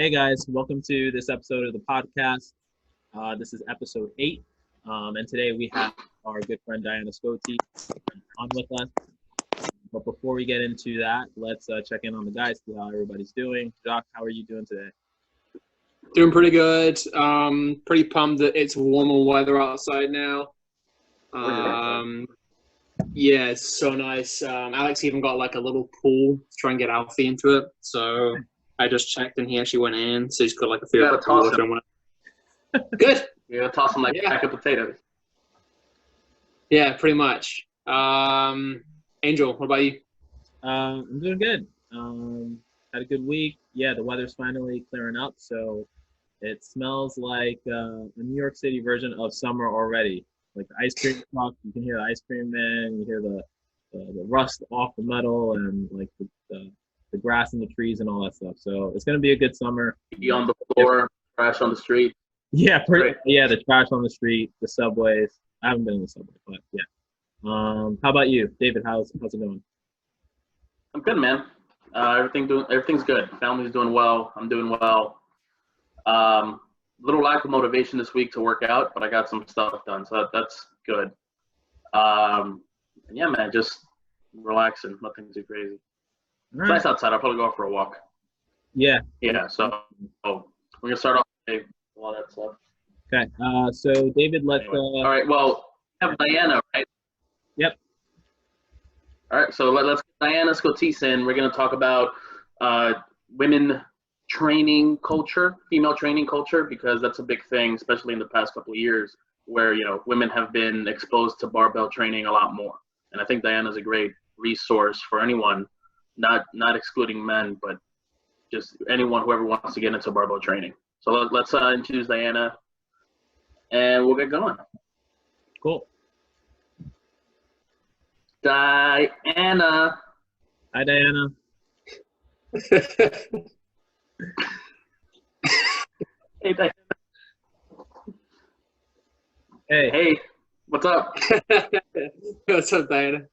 Hey guys, welcome to this episode of the podcast. This is episode 8, and today we have our good friend Dianna Scotece on with us. But before we get into that, let's check in on the guys, see how everybody's doing. Jock, how are you doing today? Doing pretty good. Pretty pumped that it's warmer weather outside now. Yeah, it's so nice. Alex even got like a little pool to try and get Alfie into it. So I just checked and he actually went in. So he's got like a few water and whatnot. Good. You're gonna toss them like pack of potatoes. Yeah, pretty much. Angel, what about you? I'm doing good. Had a good week. Yeah, the weather's finally clearing up, so it smells like a New York City version of summer already. Like the ice cream truck, you can hear the ice cream man, you hear the rust off the metal, and like the grass and the trees and all that stuff. So it's gonna be a good summer. Be on the floor, trash on the street. Yeah, yeah, the trash on the street, the subways. I haven't been in the subway, but yeah. How about you, David? How's it going? I'm good, man. Everything's good. Family's doing well. I'm doing well. Little lack of motivation this week to work out, but I got some stuff done, so that's good. Yeah, man, just relaxing. Nothing too crazy. It's nice outside. I'll probably go out for a walk. Yeah. Yeah. So we're gonna start off with all that stuff. Okay. So David, let's. All right. Well, we have Dianna, right? Yep. All right. So let's get Dianna Scotece in. We're gonna talk about women training culture, female training culture, because that's a big thing, especially in the past couple of years, where women have been exposed to barbell training a lot more. And I think Dianna is a great resource for anyone, not excluding men, but just anyone, whoever wants to get into barbell training. So let's introduce Dianna, and we'll get going. Cool. Dianna. Hi, Dianna. Hey, Dianna. Hey. What's up? What's up, Dianna?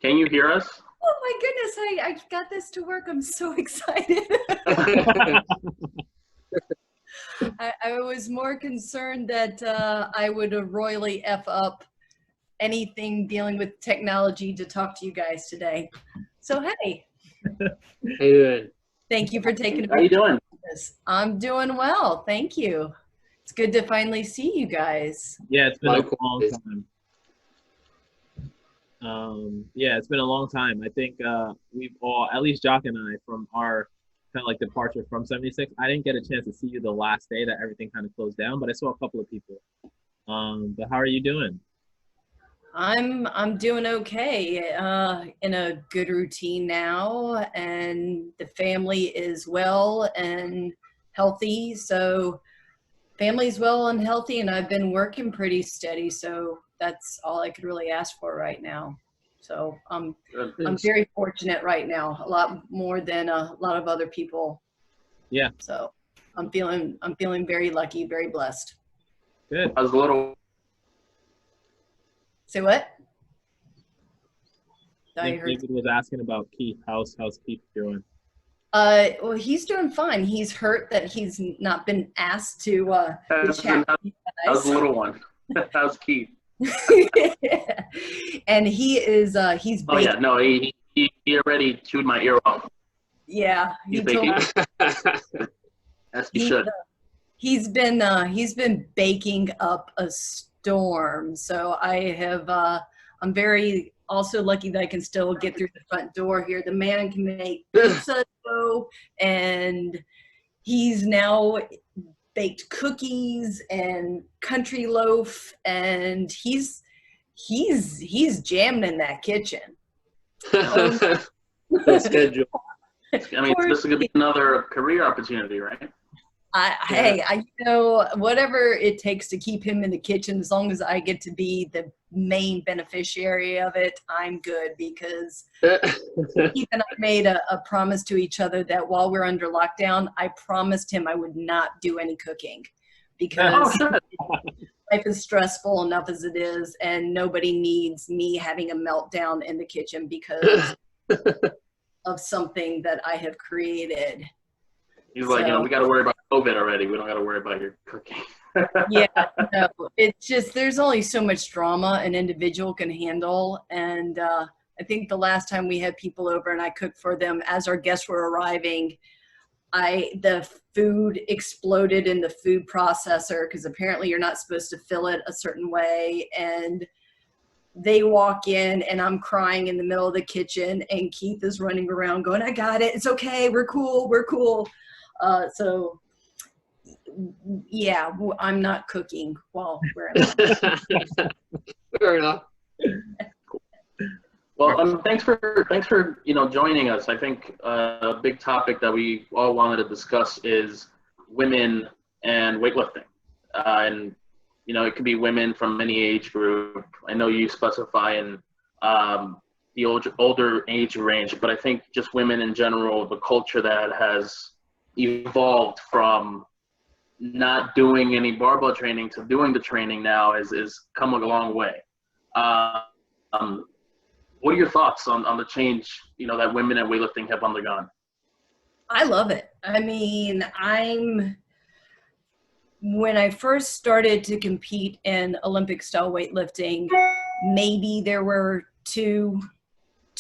Can you hear us? Oh my goodness, I got this to work. I'm so excited. I was more concerned that I would royally F up anything dealing with technology to talk to you guys today. So, hey. How you doing? Thank you for taking How you doing? I'm doing well. Thank you. It's good to finally see you guys. Yeah, it's been a long time. Yeah, it's been a long time. I think we've all, at least Jock and I, from our kind of like departure from 76, I didn't get a chance to see you the last day that everything kind of closed down, but I saw a couple of people. But how are you doing? I'm doing okay, in a good routine now, and the family is well and healthy. So family's well and healthy, and I've been working pretty steady. So that's all I could really ask for right now. So I'm very fortunate right now, a lot more than a lot of other people. Yeah. So I'm feeling very lucky, very blessed. Good. I was a little. Say what? I think David was asking about Keith. How's Keith doing? Well, he's doing fine. He's hurt that he's not been asked to chat. That was a little one. How's Keith? And he is he's Oh yeah, no, he already chewed my ear off. Yeah, He's baking. As he should. He's been baking up a storm. So I'm very also lucky that I can still get through the front door here. The man can make pizza dough, and he's now baked cookies and country loaf, and he's jamming in that kitchen. That's good, Joe. I mean, this is gonna be another career opportunity, right? Hey, whatever it takes to keep him in the kitchen, as long as I get to be the main beneficiary of it, I'm good, because Keith and I made a promise to each other that while we're under lockdown, I promised him I would not do any cooking, because life is stressful enough as it is, and nobody needs me having a meltdown in the kitchen because of something that I have created. He's like, you know, we got to worry about COVID already. We don't got to worry about your cooking. Yeah, no, it's just there's only so much drama an individual can handle, and I think the last time we had people over and I cooked for them as our guests were arriving, the food exploded in the food processor because apparently you're not supposed to fill it a certain way, and they walk in and I'm crying in the middle of the kitchen and Keith is running around going, I got it, it's okay, we're cool, we're cool. So yeah, I'm not cooking while we're in. Fair enough. Well, thanks for joining us. I think a big topic that we all wanted to discuss is women and weightlifting, and it could be women from any age group. I know you specify in the older age range, but I think just women in general, the culture that has evolved from not doing any barbell training to doing the training now is come a long way. What are your thoughts on the change, that women in weightlifting have undergone? I love it. I mean, when I first started to compete in Olympic style weightlifting, maybe there were two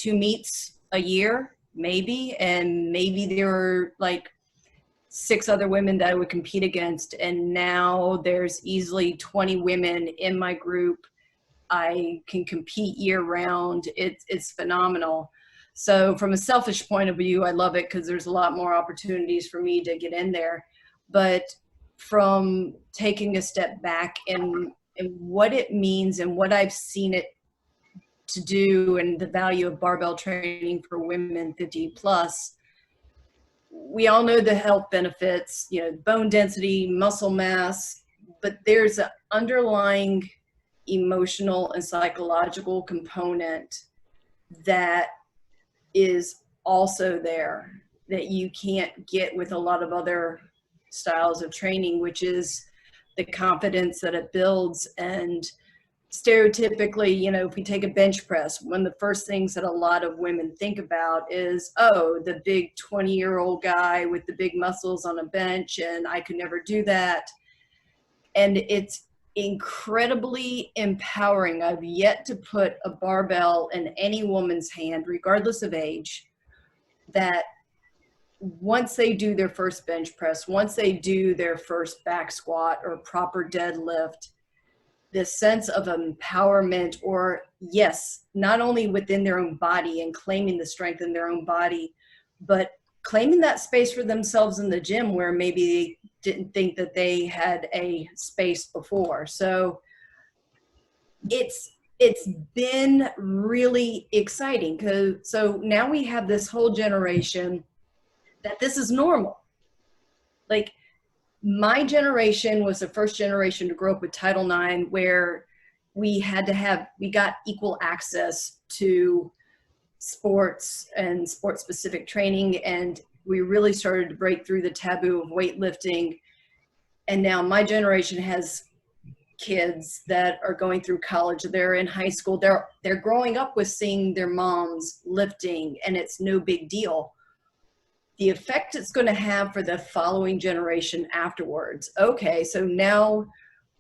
meets a year, maybe, and maybe there were like 6 other women that I would compete against, and now there's easily 20 women in my group. I can compete year round. It's phenomenal. So from a selfish point of view, I love it because there's a lot more opportunities for me to get in there. But from taking a step back and what it means and what I've seen it to do and the value of barbell training for women 50 plus, we all know the health benefits, bone density, muscle mass, but there's an underlying emotional and psychological component that is also there that you can't get with a lot of other styles of training, which is the confidence that it builds. And stereotypically, if we take a bench press, one of the first things that a lot of women think about is, oh, the big 20-year-old guy with the big muscles on a bench, and I could never do that. And it's incredibly empowering. I've yet to put a barbell in any woman's hand, regardless of age, that once they do their first bench press, once they do their first back squat or proper deadlift, this sense of empowerment, or yes, not only within their own body and claiming the strength in their own body, but claiming that space for themselves in the gym where maybe they didn't think that they had a space before. So it's been really exciting so now we have this whole generation that this is normal. Like, my generation was the first generation to grow up with Title IX, where we got equal access to sports and sports specific training, and we really started to break through the taboo of weightlifting. And now my generation has kids that are going through college, they're in high school, they're growing up with seeing their moms lifting, and it's no big deal. The effect it's going to have for the following generation afterwards. Okay, so now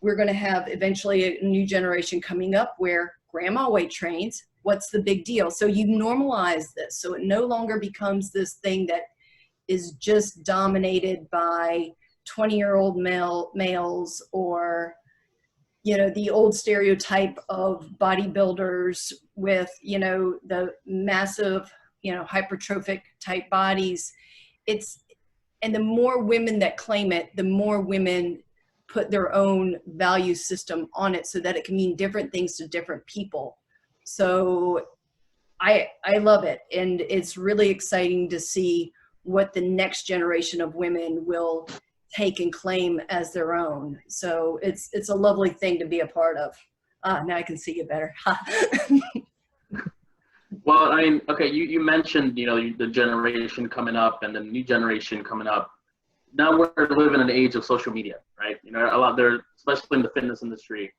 we're going to have eventually a new generation coming up where grandma weight trains. What's the big deal? So you normalize this, so it no longer becomes this thing that is just dominated by 20-year-old males, or the old stereotype of bodybuilders with the massive hypertrophic type bodies. And the more women that claim it, the more women put their own value system on it, so that it can mean different things to different people. So I love it, and it's really exciting to see what the next generation of women will take and claim as their own. So it's a lovely thing to be a part of. Now I can see you better. Well, I mean, okay, you mentioned, the generation coming up and the new generation coming up. Now we're living in an age of social media, right? A lot there, especially in the fitness industry,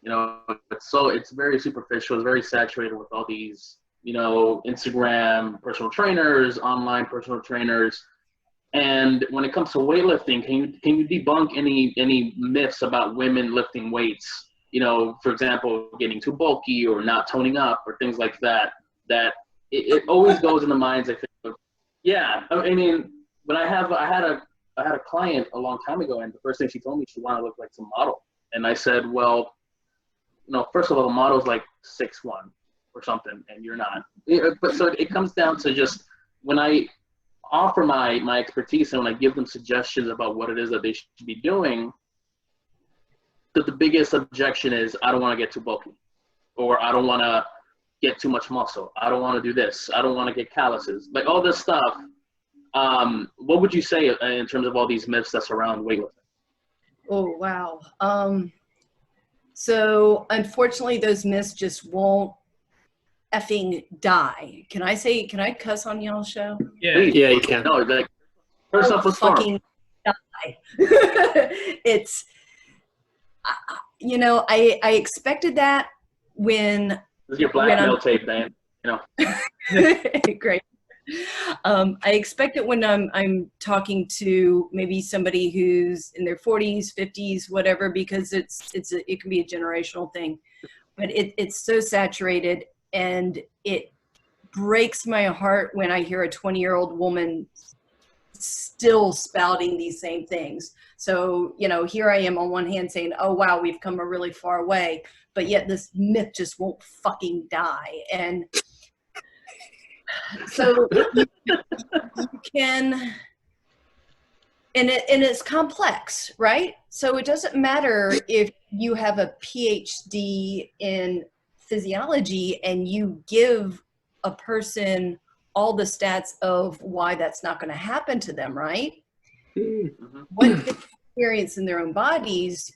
it's very superficial, it's very saturated with all these, Instagram personal trainers, online personal trainers. And when it comes to weightlifting, can you debunk any myths about women lifting weights? You know, for example, getting too bulky or not toning up or things like that. That it always goes in the minds, I think. Of, yeah, I mean, when I had a client a long time ago, and the first thing she told me, she wanted to look like some model, and I said, well, you know, first of all, the model's like 6'1" or something, and you're not. But so it comes down to just when I offer my expertise and when I give them suggestions about what it is that they should be doing, that the biggest objection is, I don't want to get too bulky, or I don't want to get too much muscle. I don't want to do this. I don't want to get calluses. Like all this stuff. What would you say in terms of all these myths that surround weightlifting? Oh, wow. So unfortunately, those myths just won't effing die. Can I cuss on y'all's show? Yeah. Yeah, you can. No, like, first off, a storm. Fucking die. It's, you know, I expected that when. This is your blackmail tape, Dan. You know. Great. I expect it when I'm talking to maybe somebody who's in their 40s, 50s, whatever, because it can be a generational thing, but it's so saturated, and it breaks my heart when I hear a 20-year-old woman still spouting these same things. So, you know, here I am on one hand saying, oh wow, we've come a really far way, but yet this myth just won't fucking die. And so you can, and it's complex, right? So it doesn't matter if you have a PhD in physiology and you give a person all the stats of why that's not going to happen to them, right? Mm-hmm. What they experience in their own bodies,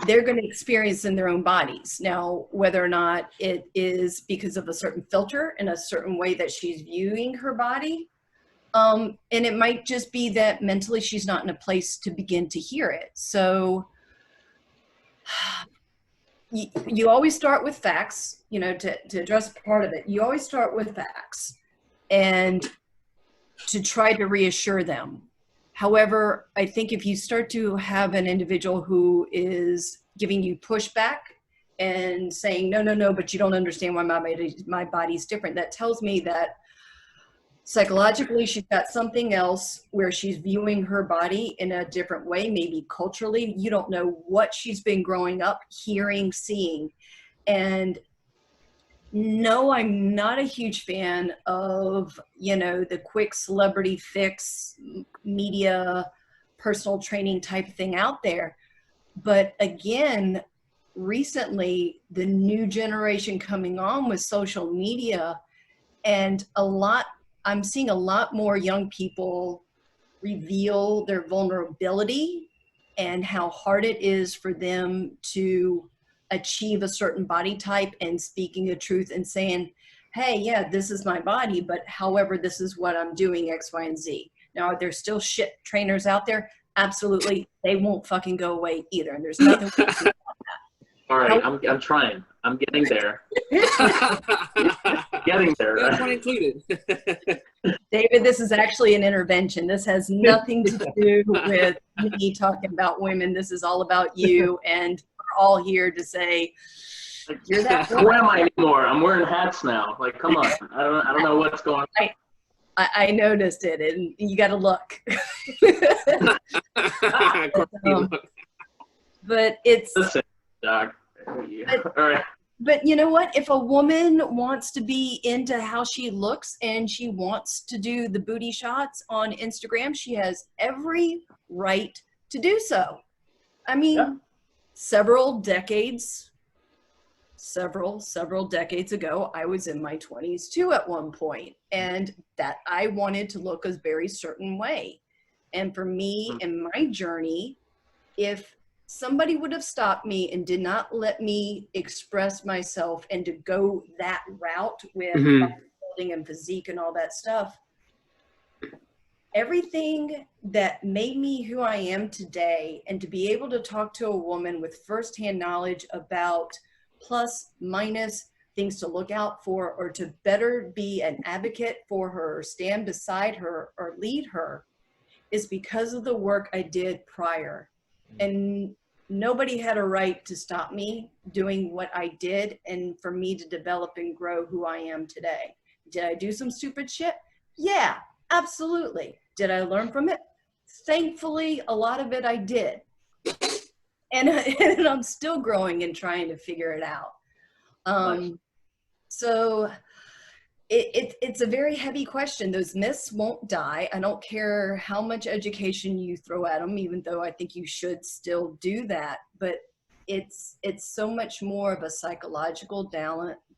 they're going to experience in their own bodies. Now, whether or not it is because of a certain filter and a certain way that she's viewing her body, and it might just be that mentally she's not in a place to begin to hear it. So you always start with facts, you know, to address part of it. You always start with facts and to try to reassure them. However, I think if you start to have an individual who is giving you pushback and saying, no, but you don't understand why my body's different, that tells me that psychologically she's got something else where she's viewing her body in a different way, maybe culturally. You don't know what she's been growing up hearing, seeing. And no, I'm not a huge fan of, you know, the quick celebrity fix, media, personal training type thing out there. But again, recently, the new generation coming on with social media, and I'm seeing a lot more young people reveal their vulnerability and how hard it is for them to achieve a certain body type, and speaking the truth and saying, hey, yeah, this is my body, but however, this is what I'm doing, X, Y, and Z. Now, are there still shit trainers out there? Absolutely. They won't fucking go away either. And there's nothing we can do about that. All right, I'm trying. I'm getting there. Getting there. That's one included. David, this is actually an intervention. This has nothing to do with me talking about women. This is all about you, and we're all here to say, you're that Who am I anymore? I'm wearing hats now. Like, come on. I don't know what's going on. I noticed it, and you got to look. But it's. Listen, Doc. All right. But you know what? If a woman wants to be into how she looks and she wants to do the booty shots on Instagram, she has every right to do so. I mean, several decades ago, I was in my 20s too at one point, and that I wanted to look a very certain way. And for me, in my journey, if somebody would have stopped me and did not let me express myself and to go that route with bodybuilding and physique and all that stuff, everything that made me who I am today, and to be able to talk to a woman with firsthand knowledge about plus minus things to look out for, or to better be an advocate for her, or stand beside her, or lead her, is because of the work I did prior. And nobody had a right to stop me doing what I did and for me to develop and grow who I am today. Did I do some stupid shit? Yeah, absolutely. Did I learn from it? Thankfully, a lot of it I did. And I'm still growing and trying to figure it out. Nice. So it's a very heavy question. Those myths won't die. I don't care how much education you throw at them, even though I think you should still do that. But it's so much more of a psychological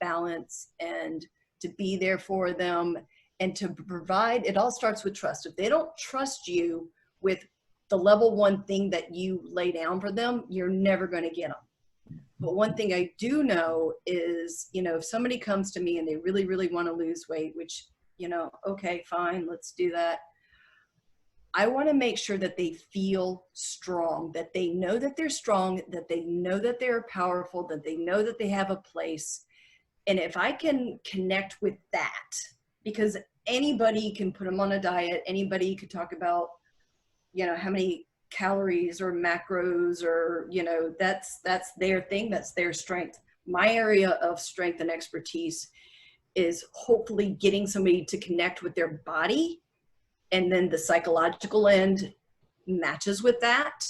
balance, and to be there for them and to provide. It all starts with trust. If they don't trust you with the level one thing that you lay down for them, you're never going to get them. But one thing I do know is, you know, if somebody comes to me and they really, really want to lose weight, which, you know, okay, fine, let's do that. I want to make sure that they feel strong, that they know that they're strong, that they know that they're powerful, that they know that they have a place. And if I can connect with that, because anybody can put them on a diet, anybody could talk about, you know, how many calories or macros, or, you know, that's their thing, that's their strength. My area of strength and expertise is hopefully getting somebody to connect with their body, and then the psychological end matches with that.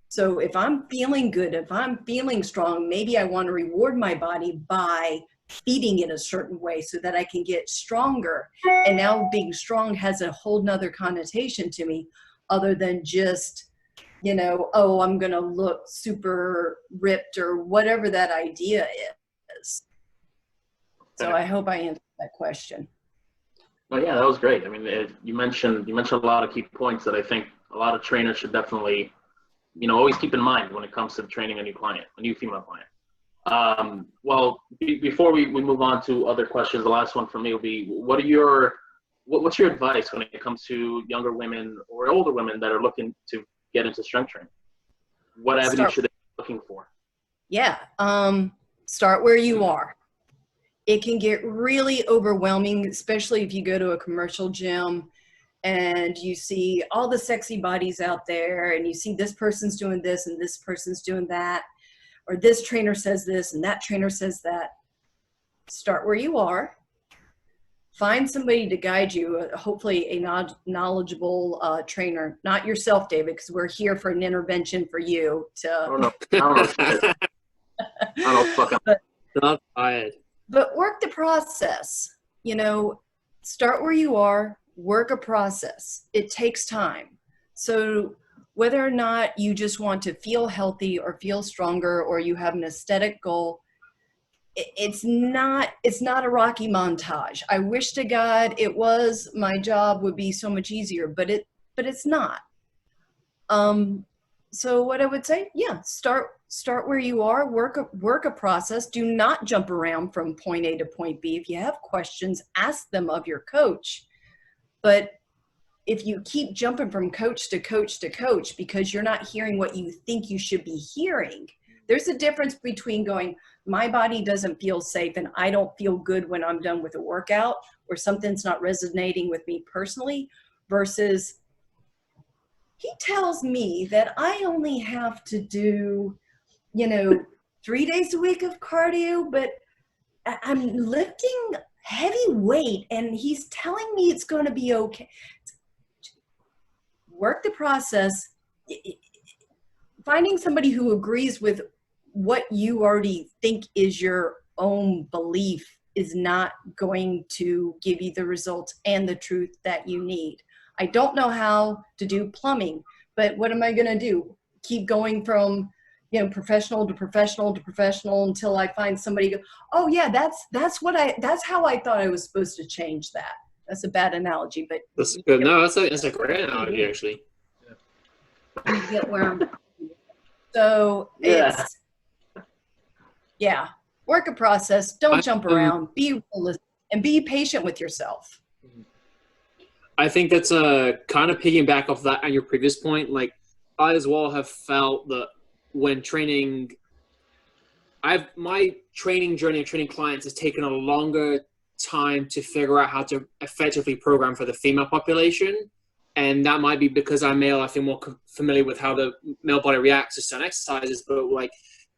So if I'm feeling good, if I'm feeling strong, maybe I want to reward my body by feeding it a certain way so that I can get stronger. And now being strong has a whole nother connotation to me, other than just, you know, oh, I'm going to look super ripped or whatever that idea is. So I hope I answered that question. Well, yeah, that was great. I mean, you mentioned a lot of key points that I think a lot of trainers should definitely, you know, always keep in mind when it comes to training a new client, a new female client. Well, before we move on to other questions, the last one for me will be, what's your advice when it comes to younger women or older women that are looking to get into strength training? What avenue should they be looking for? Yeah, start where you are. It can get really overwhelming, especially if you go to a commercial gym and you see all the sexy bodies out there, and you see this person's doing this and this person's doing that, or this trainer says this and that trainer says that. Start where you are. Find somebody to guide you, hopefully a knowledgeable trainer, not yourself, David, because we're here for an intervention for you. I don't know. Not tired. But work the process. You know, start where you are, work a process. It takes time. So whether or not you just want to feel healthy or feel stronger, or you have an aesthetic goal, it's not a Rocky montage. I wish to God it was. My job would be so much easier, but it's not. So what I would say, yeah, start where you are, work a process. Do not jump around from point A to point B. If you have questions, ask them of your coach. But if you keep jumping from coach to coach to coach because you're not hearing what you think you should be hearing, there's a difference between going, my body doesn't feel safe and I don't feel good when I'm done with a workout, or something's not resonating with me personally, versus he tells me that I only have to do, you know, 3 days a week of cardio, but I'm lifting heavy weight and he's telling me it's going to be okay. Work the process. Finding somebody who agrees with what you already think is your own belief is not going to give you the results and the truth that you need. I don't know how to do plumbing, but what am I going to do? Keep going from, you know, professional to professional to professional until I find somebody go, oh yeah, that's how I thought I was supposed to change that. That's a bad analogy, but that's good. No, that's a great analogy, actually. You get where I'm. So it's, yeah, work a process. Don't jump around. Be realistic and be patient with yourself. I think that's kind of piggyback off that on your previous point. Like, I as well have felt that when training my training journey of training clients has taken a longer time to figure out how to effectively program for the female population. And that might be because I'm male, I feel more familiar with how the male body reacts to certain exercises. But like,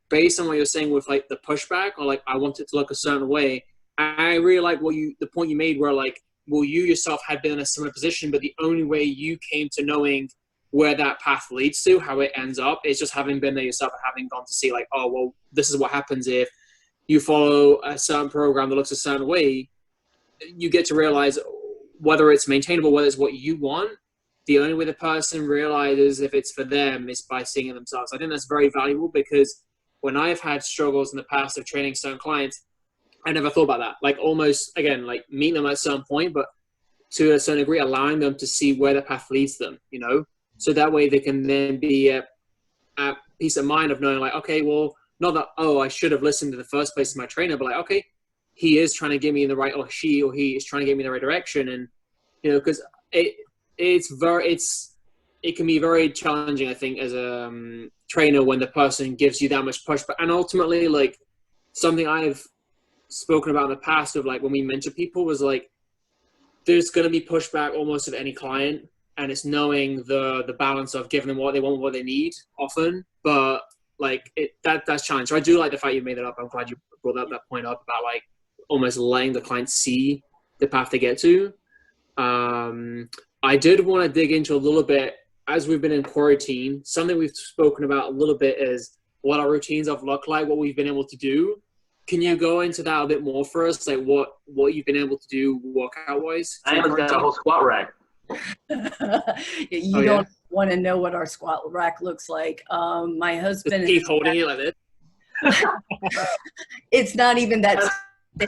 based on what you're saying with like the pushback, or like I want it to look a certain way, I really like the point you made where like, well, you yourself had been in a similar position, but the only way you came to knowing where that path leads to, how it ends up, is just having been there yourself and having gone to see like, oh, well, this is what happens if you follow a certain program that looks a certain way. You get to realize whether it's maintainable, whether it's what you want. The only way the person realizes if it's for them is by seeing it themselves. I think that's very valuable, because when I've had struggles in the past of training certain clients, I never thought about that. Like, almost, again, like meeting them at a certain point, but to a certain degree, allowing them to see where the path leads them, you know? So that way they can then be at peace of mind of knowing like, okay, well, not that, oh, I should have listened to the first place to my trainer, but like, okay, he is trying to get me in the right, or she or he is trying to get me in the right direction. And, you know, because it can be very challenging, I think, as a trainer when the person gives you that much pushback. And ultimately, like, something I've spoken about in the past of like when we mentor people was like, there's going to be pushback almost of any client, and it's knowing the balance of giving them what they want, what they need often. But like that's challenging. So I do like the fact you made that up. I'm glad you brought that point up about like almost letting the client see the path they get to. I did want to dig into a little bit, as we've been in quarantine, something we've spoken about a little bit is what our routines have looked like, what we've been able to do. Can you go into that a bit more for us? Like what you've been able to do workout wise? Diana's got a whole squat rack. You don't want to know what our squat rack looks like. My husband is holding it like this. It's not even that.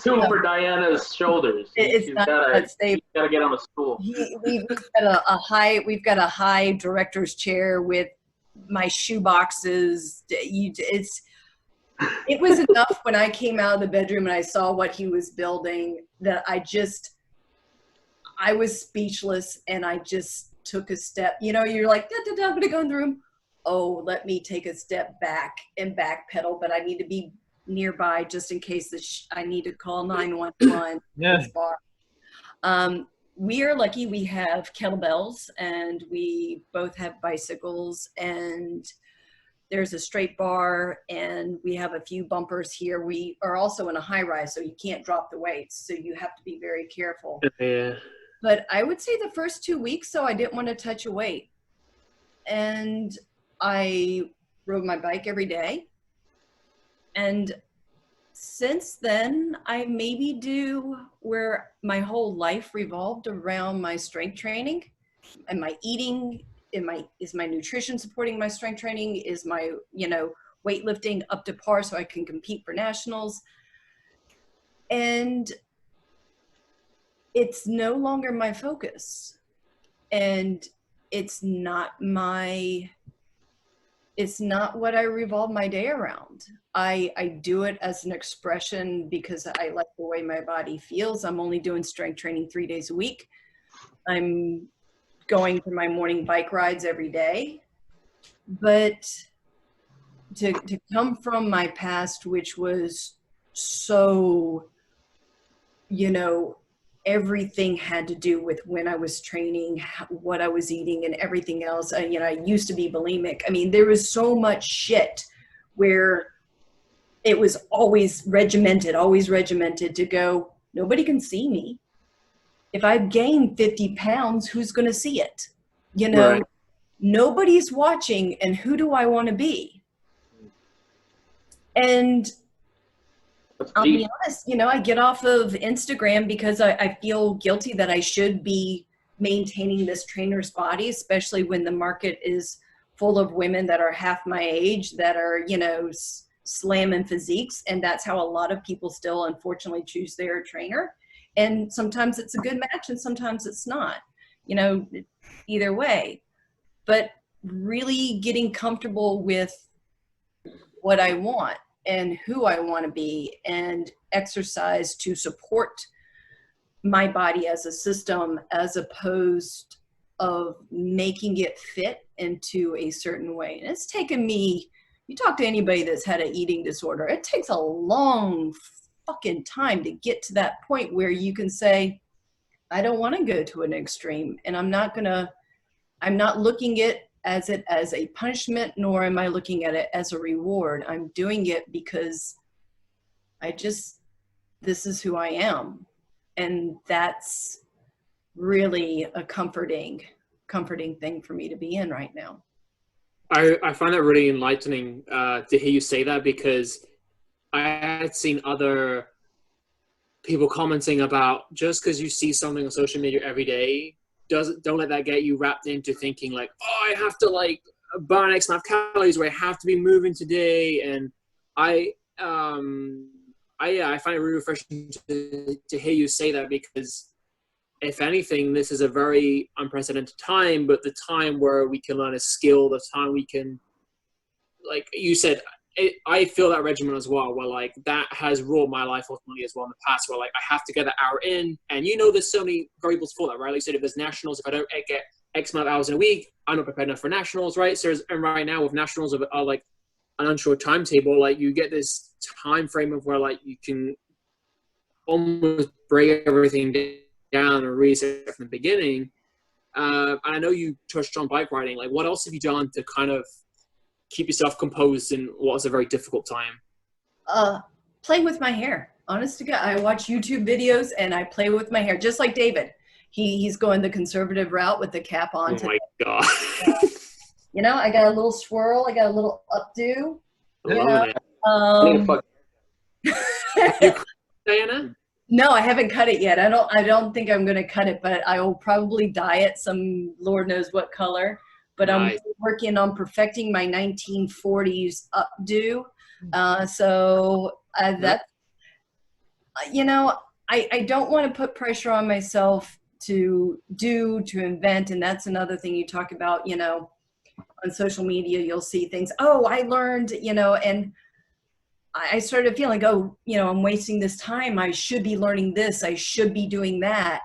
Two for Diana's shoulders. It's not that stable. Got to get on a stool. We've got a high director's chair with my shoe boxes. It was enough when I came out of the bedroom and I saw what he was building that I was speechless, and I just took a step. You know, you're like, I'm going to go in the room. Oh, let me take a step back and backpedal, but I need to be nearby just in case I need to call 911. Yeah. We are lucky we have kettlebells, and we both have bicycles, and there's a straight bar, and we have a few bumpers here. We are also in a high rise, so you can't drop the weights, so you have to be very careful. Yeah. But I would say the first 2 weeks, so I didn't want to touch a weight. And I rode my bike every day. And since then, I maybe do where my whole life revolved around my strength training and my eating. Is my nutrition supporting my strength training? Is my, weightlifting up to par so I can compete for nationals? And it's no longer my focus, and it's not what I revolve my day around. I do it as an expression because I like the way my body feels. I'm only doing strength training 3 days a week. I'm going for my morning bike rides every day. But to come from my past, which was so, everything had to do with when I was training, what I was eating, and everything else. I used to be bulimic. I mean, there was so much shit where it was always regimented to go, nobody can see me. If I've gained 50 pounds, who's going to see it? Right. Nobody's watching, and who do I want to be? And I'll be honest, I get off of Instagram because I feel guilty that I should be maintaining this trainer's body, especially when the market is full of women that are half my age that are, slamming physiques. And that's how a lot of people still, unfortunately, choose their trainer. And sometimes it's a good match and sometimes it's not, either way. But really getting comfortable with what I want and who I want to be, and exercise to support my body as a system, as opposed of making it fit into a certain way. And it's taken me you talk to anybody that's had an eating disorder, it takes a long fucking time to get to that point where you can say, I don't want to go to an extreme, and I'm not looking at it as a punishment, nor am I looking at it as a reward. I'm doing it because this is who I am. And that's really a comforting thing for me to be in right now. I find that really enlightening to hear you say that, because I had seen other people commenting about, just because you see something on social media every day, don't let that get you wrapped into thinking like, oh, I have to like burn X amount of calories, or I have to be moving today. And I find it really refreshing to hear you say that, because if anything, this is a very unprecedented time, but the time where we can learn a skill, the time we can, like you said, I feel that regimen as well, where like that has ruled my life ultimately as well in the past, where like I have to get that hour in, and there's so many variables for that, right? Like you said, if there's nationals, if I don't get X amount of hours in a week, I'm not prepared enough for nationals, right? So and right now with nationals are like an unsure timetable, like you get this time frame of where like you can almost break everything down and reset from the beginning. And I know you touched on bike riding. Like, what else have you done to kind of keep yourself composed in what was a very difficult time? Play with my hair. Honest to God, I watch YouTube videos and I play with my hair, just like David. He's going the conservative route with the cap on. Oh my God. I got a little swirl. I got a little updo. You Diana? No, I haven't cut it yet. I don't think I'm going to cut it, but I will probably dye it some Lord knows what color. But Nice. I'm working on perfecting my 1940s updo. So that's, I don't want to put pressure on myself to invent. And that's another thing you talk about, on social media, you'll see things, oh, I learned, and I started feeling, I'm wasting this time. I should be learning this. I should be doing that.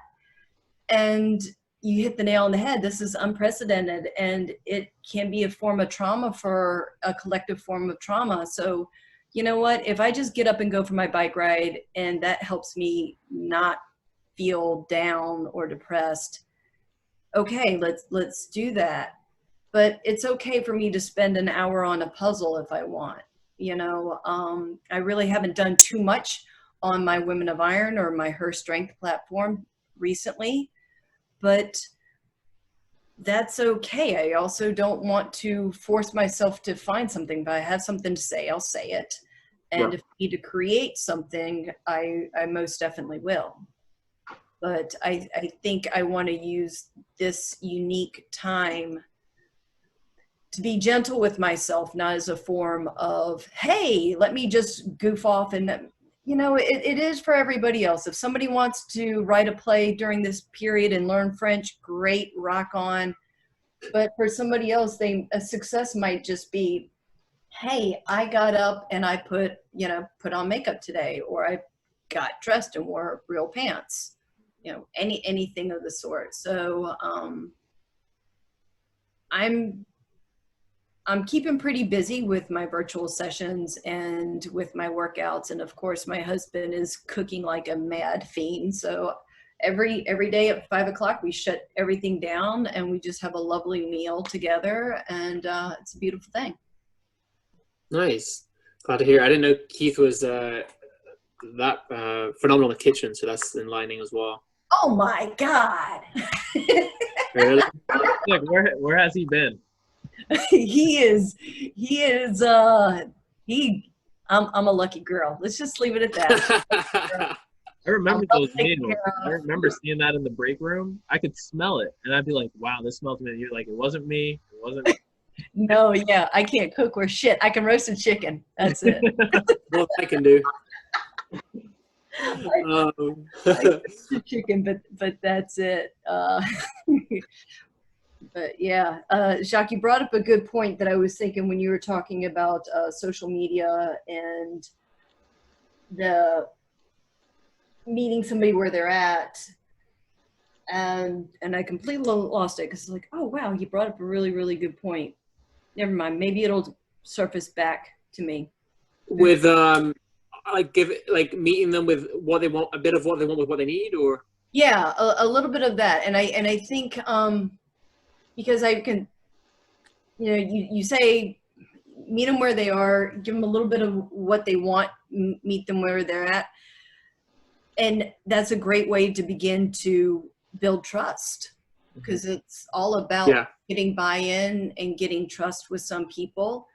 And you hit the nail on the head. This is unprecedented, and it can be a form of trauma, for a collective form of trauma. So, you know what? If I just get up and go for my bike ride, and that helps me not feel down or depressed, okay, let's do that. But it's okay for me to spend an hour on a puzzle if I want. I really haven't done too much on my Women of Iron or my Her Strength platform recently, but that's okay. I also don't want to force myself to find something. If I have something to say, I'll say it. And if I need to create something, I most definitely will. But I think I want to use this unique time to be gentle with myself, not as a form of, hey, let me just goof off. And, it is for everybody else. If somebody wants to write a play during this period and learn French, great, rock on. But for somebody else, a success might just be, hey, I got up and I put on makeup today, or I got dressed and wore real pants, anything of the sort. So I'm keeping pretty busy with my virtual sessions and with my workouts. And of course, my husband is cooking like a mad fiend. So every day at 5 o'clock, we shut everything down and we just have a lovely meal together. And it's a beautiful thing. Nice. Glad to hear. I didn't know Keith was that phenomenal in the kitchen. So that's enlightening as well. Oh my God. Really? Look, where has he been? I'm a lucky girl. Let's just leave it at that. I remember those meals. I remember seeing that in the break room. I could smell it, and I'd be like, "Wow, this smells good." You're like, "It wasn't me. It wasn't me." No, yeah, I can't cook worth shit. I can roast a chicken. That's it. What I can do. I can chicken, but that's it. But yeah, Jacques, you brought up a good point that I was thinking when you were talking about social media and the meeting somebody where they're at, and I completely lost it because it's like, oh wow, you brought up a really, really good point. Never mind, maybe it'll surface back to me. With meeting them with what they want, a bit of what they want with what they need, or yeah, a little bit of that. And I think because I can, you say meet them where they are, give them a little bit of what they want, meet them where they're at. And that's a great way to begin to build trust, because it's all about getting buy-in and getting trust with some people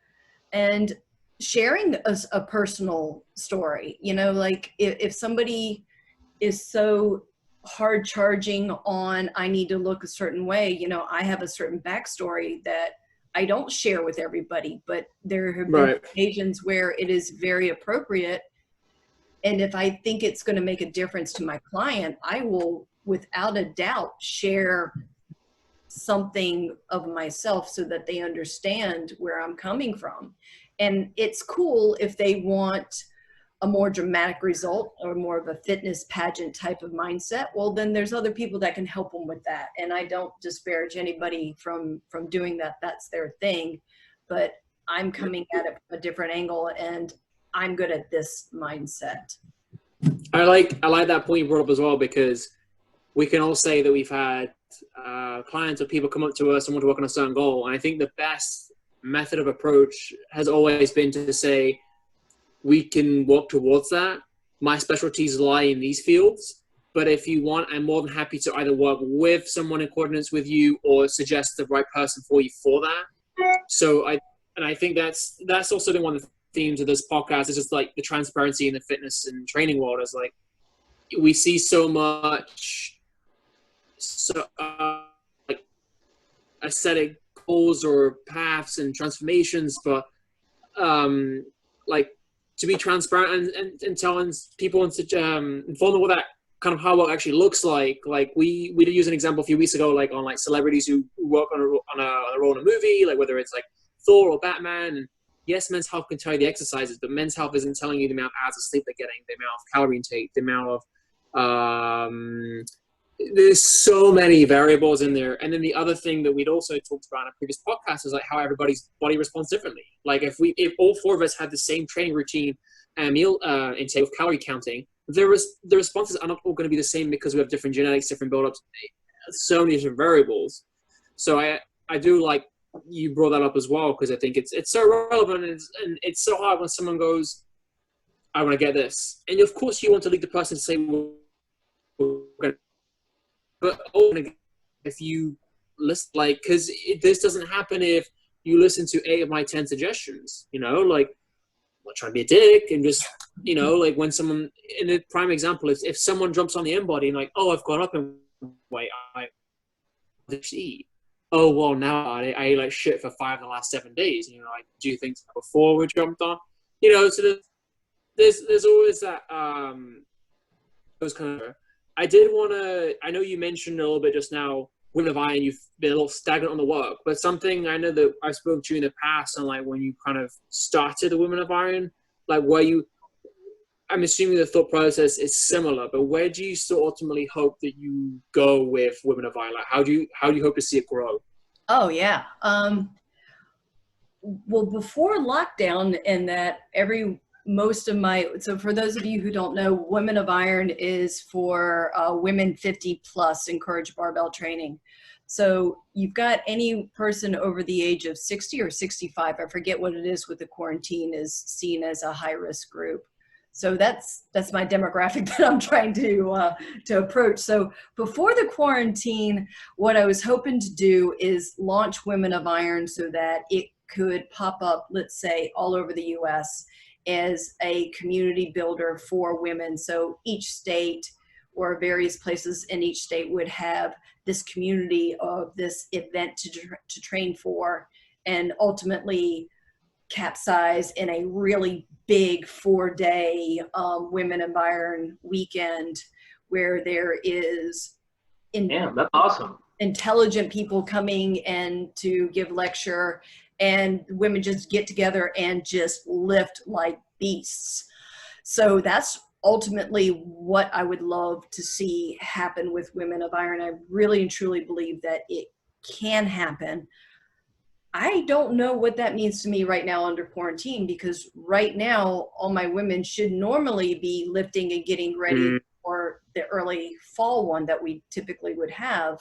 and sharing a personal story. Like if somebody is so hard charging on, I need to look a certain way, I have a certain backstory that I don't share with everybody, but there have been occasions where it is very appropriate. And if I think it's going to make a difference to my client, I will, without a doubt, share something of myself so that they understand where I'm coming from. And it's cool if they want a more dramatic result or more of a fitness pageant type of mindset. Well, then there's other people that can help them with that. And I don't disparage anybody from doing that. That's their thing. But I'm coming at it from a different angle, and I'm good at this mindset. I like that point you brought up as well, because we can all say that we've had clients or people come up to us and want to work on a certain goal. And I think the best method of approach has always been to say, we can work towards that. My specialties lie in these fields, but if you want, I'm more than happy to either work with someone in coordinates with you or suggest the right person for you for that. So I think that's also one of the themes of this podcast, is just like the transparency in the fitness and training world. Is like, we see so much like aesthetic goals or paths and transformations, but like, to be transparent and telling people and inform them what that kind of hard work actually looks like. Like we did use an example a few weeks ago, like on like celebrities who work on a role in a movie, like whether it's like Thor or Batman. And yes, Men's Health can tell you the exercises, but Men's Health isn't telling you the amount of hours of sleep they're getting, the amount of calorie intake, the amount of there's so many variables in there. And then the other thing that we'd also talked about in a previous podcast is like how everybody's body responds differently. Like if all four of us had the same training routine and meal intake of calorie counting, the responses are not all going to be the same, because we have different genetics, different buildups, so many different variables. So I do like you brought that up as well, because I think it's so relevant, and it's so hard when someone goes, I want to get this. And of course you want to lead the person to say, but if you listen, like, because this doesn't happen if you listen to 8 of my 10 suggestions, like, I'm not trying to be a dick, and just, like when someone, in a prime example, if someone jumps on the in-body and like, oh, I've gone up in weight, I eat. Oh, well, now I ate like shit for 5 of the last 7 days. Like, do you think before we jumped on? So there's always that, those kind of, I know you mentioned a little bit just now, Women of Iron, you've been a little stagnant on the work, but something I know that I've spoken to you in the past, and like when you kind of started the Women of Iron, like I'm assuming the thought process is similar, but where do you still ultimately hope that you go with Women of Iron? Like how do you hope to see it grow? Oh yeah. Well, before lockdown, and that so for those of you who don't know, Women of Iron is for women 50 plus encourage barbell training. So you've got any person over the age of 60 or 65, I forget what it is with the quarantine, is seen as a high risk group. So that's my demographic that I'm trying to approach. So before the quarantine, what I was hoping to do is launch Women of Iron so that it could pop up, let's say, all over the US as a community builder for women. So each state or various places in each state would have this community of this event to train for, and ultimately capsize in a really big 4-day Women of Iron weekend, where there is that's awesome. Intelligent people coming and to give lecture, and women just get together and just lift like beasts. So that's ultimately what I would love to see happen with Women of Iron. I really and truly believe that it can happen. I don't know what that means to me right now under quarantine, because right now all my women should normally be lifting and getting ready for the early fall one that we typically would have.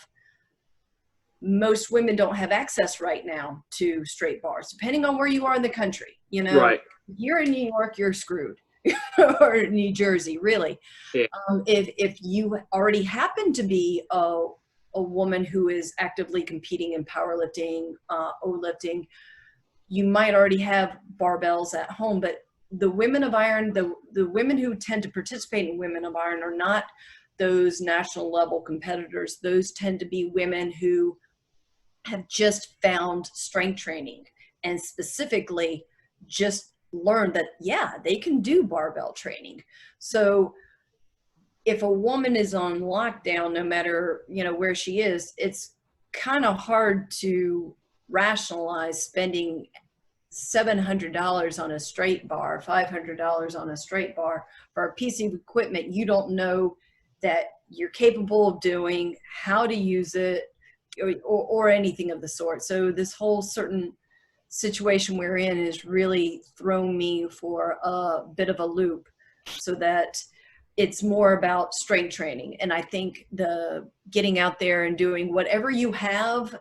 Most women don't have access right now to straight bars, depending on where you are in the country. You know, Right. if you're in New York, you're screwed. Or New Jersey, really. Yeah. If you already happen to be a woman who is actively competing in powerlifting, lifting, you might already have barbells at home. But the women of iron, the women who tend to participate in women of iron are not those national level competitors. Those tend to be women who have just found strength training, and specifically just learned that, yeah, they can do barbell training. So if a woman is on lockdown, no matter, you know, where she is, it's kind of hard to rationalize spending $700 on a straight bar, $500 on a straight bar for a piece of equipment you don't know that you're capable of doing, how to use it, or anything of the sort. So this whole certain situation we're in has really thrown me for a bit of a loop, so that it's more about strength training. And I think the getting out there and doing whatever you have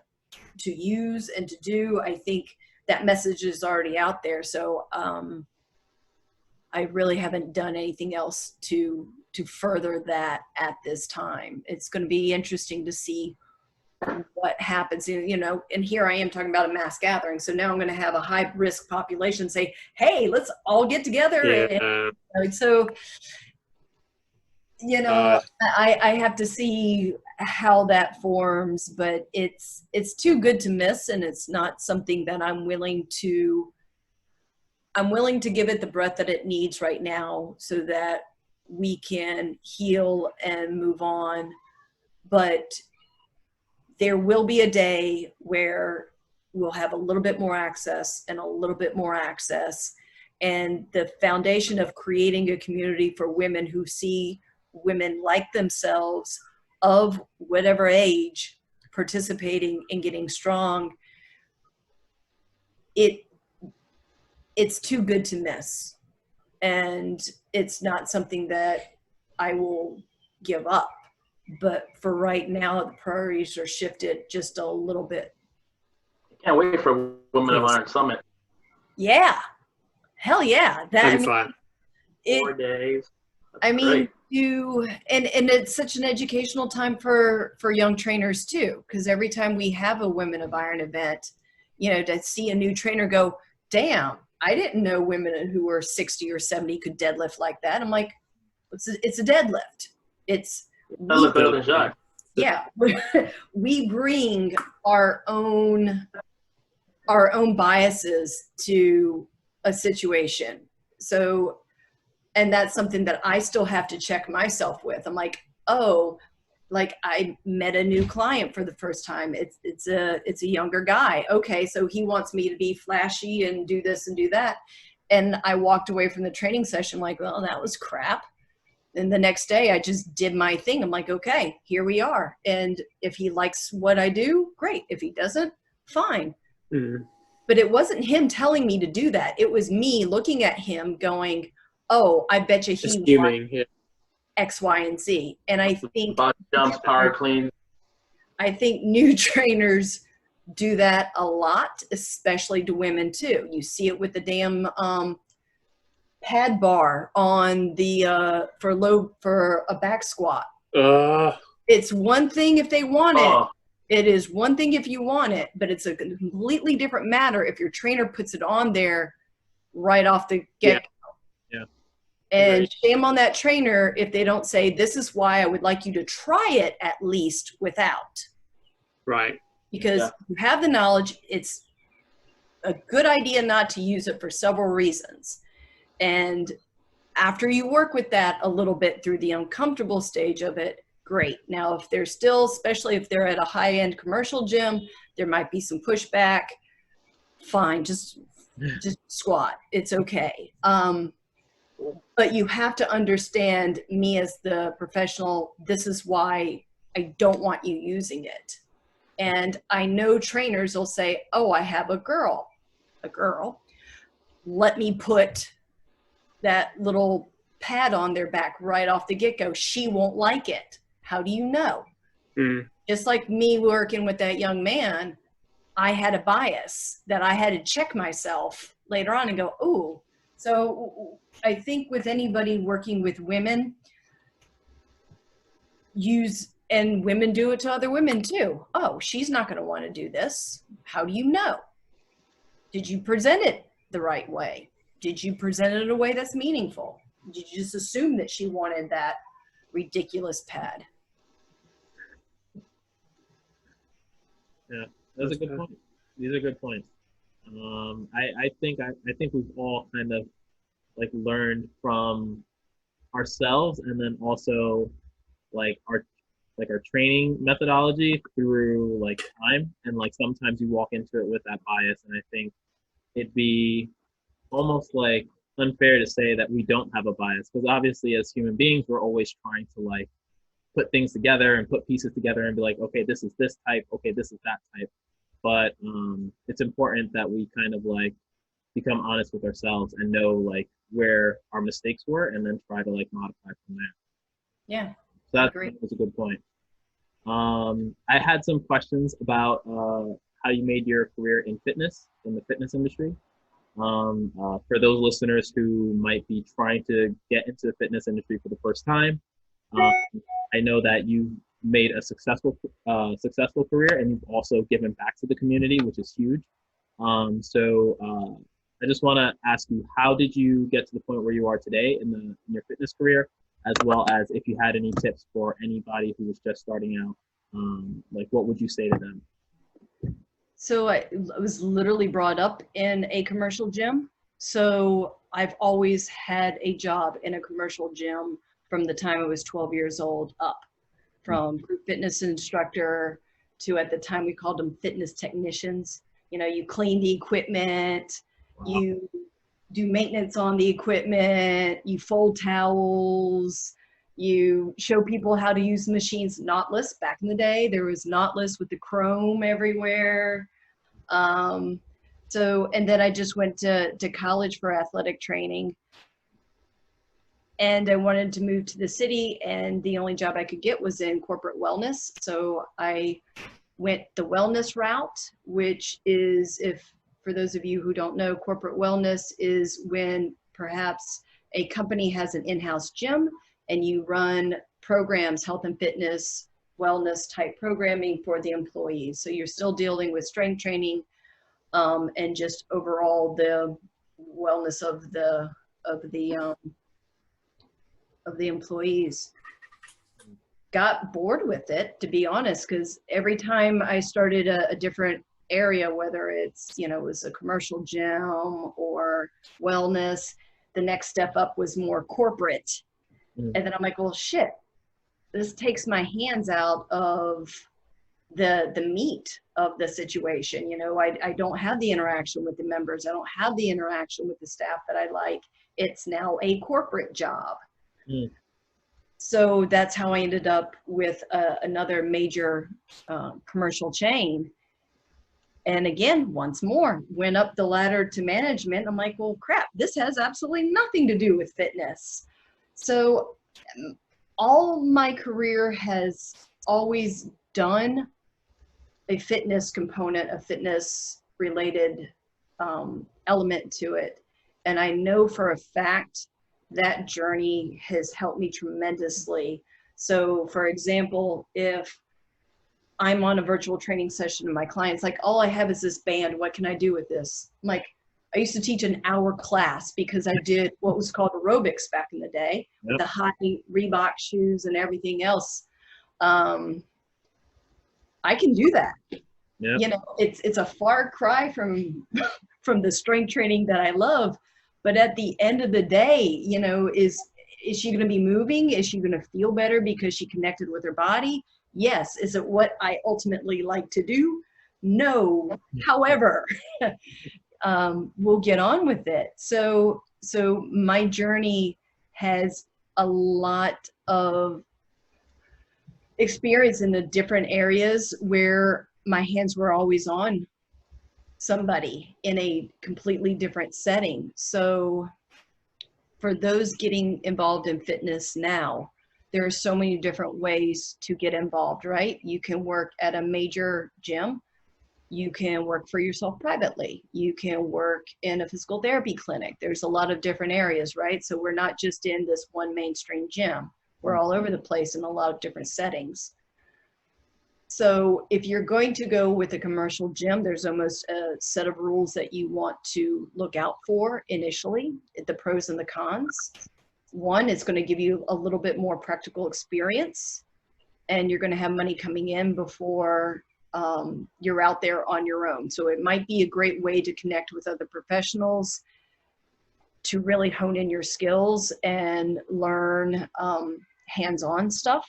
to use and to do, I think that message is already out there. So I really haven't done anything else to further that at this time. It's going to be interesting to see what happens, you know. And here I am talking about a mass gathering, so now I'm going to have a high risk population say, hey, let's all get together. Yeah. And so, you know, I have to see how that forms, but it's too good to miss, and it's not something that I'm willing to give it the breath that it needs right now, so that we can heal and move on. But there will be a day where we'll have a little bit more access and a little bit more access. And the foundation of creating a community for women who see women like themselves of whatever age participating and getting strong, it's too good to miss. And it's not something that I will give up. But for right now, the priorities are shifted just a little bit. Can't wait for Women of Iron Summit. Yeah. Hell yeah. That'd be fun. 4 days. I mean, and it's such an educational time for young trainers too, because every time we have a Women of Iron event, you know, to see a new trainer go, damn, I didn't know women who were 60 or 70 could deadlift like that. I'm like, it's a deadlift. Yeah, we bring our own biases to a situation. So, and that's something that I still have to check myself with. I'm like, oh, like I met a new client for the first time. It's a younger guy. Okay, so he wants me to be flashy and do this and do that. And I walked away from the training session like, well, that was crap. And the next day I just did my thing. I'm like, okay, here we are. And if he likes what I do, great. If he doesn't, fine. Mm-hmm. But it wasn't him telling me to do that. It was me looking at him going, oh, I bet you he wants X, Y, and Z. And I think body jumps, power clean. I think new trainers do that a lot, especially to women too. You see it with the damn pad bar on the for a back squat. It's one thing if they want it. It is one thing if you want it, but it's a completely different matter if your trainer puts it on there right off the get-go. Yeah. And shame on that trainer if they don't say, this is why I would like you to try it at least without. Right. Because you have the knowledge. It's a good idea not to use it for several reasons. And after you work with that a little bit through the uncomfortable stage of it, great. Now, if they're still, especially if they're at a high-end commercial gym, there might be some pushback. Fine, just squat. It's okay. But you have to understand, me as the professional, this is why I don't want you using it. And I know trainers will say, oh, I have a girl, let me put that little pad on their back right off the get-go. She won't like it. How do you know? Just like me working with that young man, I had a bias that I had to check myself later on and go, ooh. So I think with anybody working with women, and women do it to other women too. Oh, she's not going to want to do this. How do you know? Did you present it the right way? Did you present it in a way that's meaningful? Did you just assume that she wanted that ridiculous pad? Yeah, that's a good point. These are good points. I think we've all kind of like learned from ourselves, and then also like our training methodology through like time, and like sometimes you walk into it with that bias, and I think it'd be almost like unfair to say that we don't have a bias, because obviously as human beings we're always trying to like put things together and put pieces together and be like, okay, this is this type, okay, this is that type. But it's important that we kind of like become honest with ourselves and know like where our mistakes were, and then try to like modify from there. Yeah, so that was a good point. I had some questions about how you made your career in the fitness industry. For those listeners who might be trying to get into the fitness industry for the first time, I know that you made a successful career, and you've also given back to the community, which is huge. I just want to ask you, how did you get to the point where you are today in your fitness career, as well as if you had any tips for anybody who was just starting out, like what would you say to them? So I was literally brought up in a commercial gym. So I've always had a job in a commercial gym from the time I was 12 years old up, from group fitness instructor to, at the time we called them fitness technicians. You know, you clean the equipment, you do maintenance on the equipment, you fold towels, you show people how to use machines, knotless. Back in the day, there was knotless with the chrome everywhere. And then I just went to college for athletic training. And I wanted to move to the city, and the only job I could get was in corporate wellness. So I went the wellness route, which is, for those of you who don't know, corporate wellness is when perhaps a company has an in-house gym and you run programs, health and fitness, wellness type programming for the employees. So you're still dealing with strength training and just overall the wellness of the employees. Got bored with it, to be honest, because every time I started a different area, whether it's, you know, it was a commercial gym or wellness, the next step up was more corporate. And then I'm like, well, shit, this takes my hands out of the meat of the situation. You know, I don't have the interaction with the members. I don't have the interaction with the staff that I like. It's now a corporate job. So that's how I ended up with another major commercial chain. And again, once more, went up the ladder to management. I'm like, well, crap, this has absolutely nothing to do with fitness. So all my career has always done a fitness component, a fitness related element to it. And I know for a fact that journey has helped me tremendously. So for example, if I'm on a virtual training session and my client's like, all I have is this band, what can I do with this? I'm like, I used to teach an hour class because I did what was called aerobics back in the day, with the high Reebok shoes and everything else. I can do that. You know, it's a far cry from the strength training that I love. But at the end of the day, you know, is she going to be moving? Is she going to feel better because she connected with her body? Yes. Is it what I ultimately like to do? No. However, we'll get on with it. So my journey has a lot of experience in the different areas where my hands were always on somebody in a completely different setting. So for those getting involved in fitness now, there are so many different ways to get involved, right? You can work at a major gym. You can work for yourself privately. You can work in a physical therapy clinic. There's a lot of different areas, right? So we're not just in this one mainstream gym. We're all over the place in a lot of different settings. So if you're going to go with a commercial gym, there's almost a set of rules that you want to look out for initially, the pros and the cons. One, it's going to give you a little bit more practical experience, and you're going to have money coming in before you're out there on your own. So it might be a great way to connect with other professionals, to really hone in your skills and learn hands-on stuff.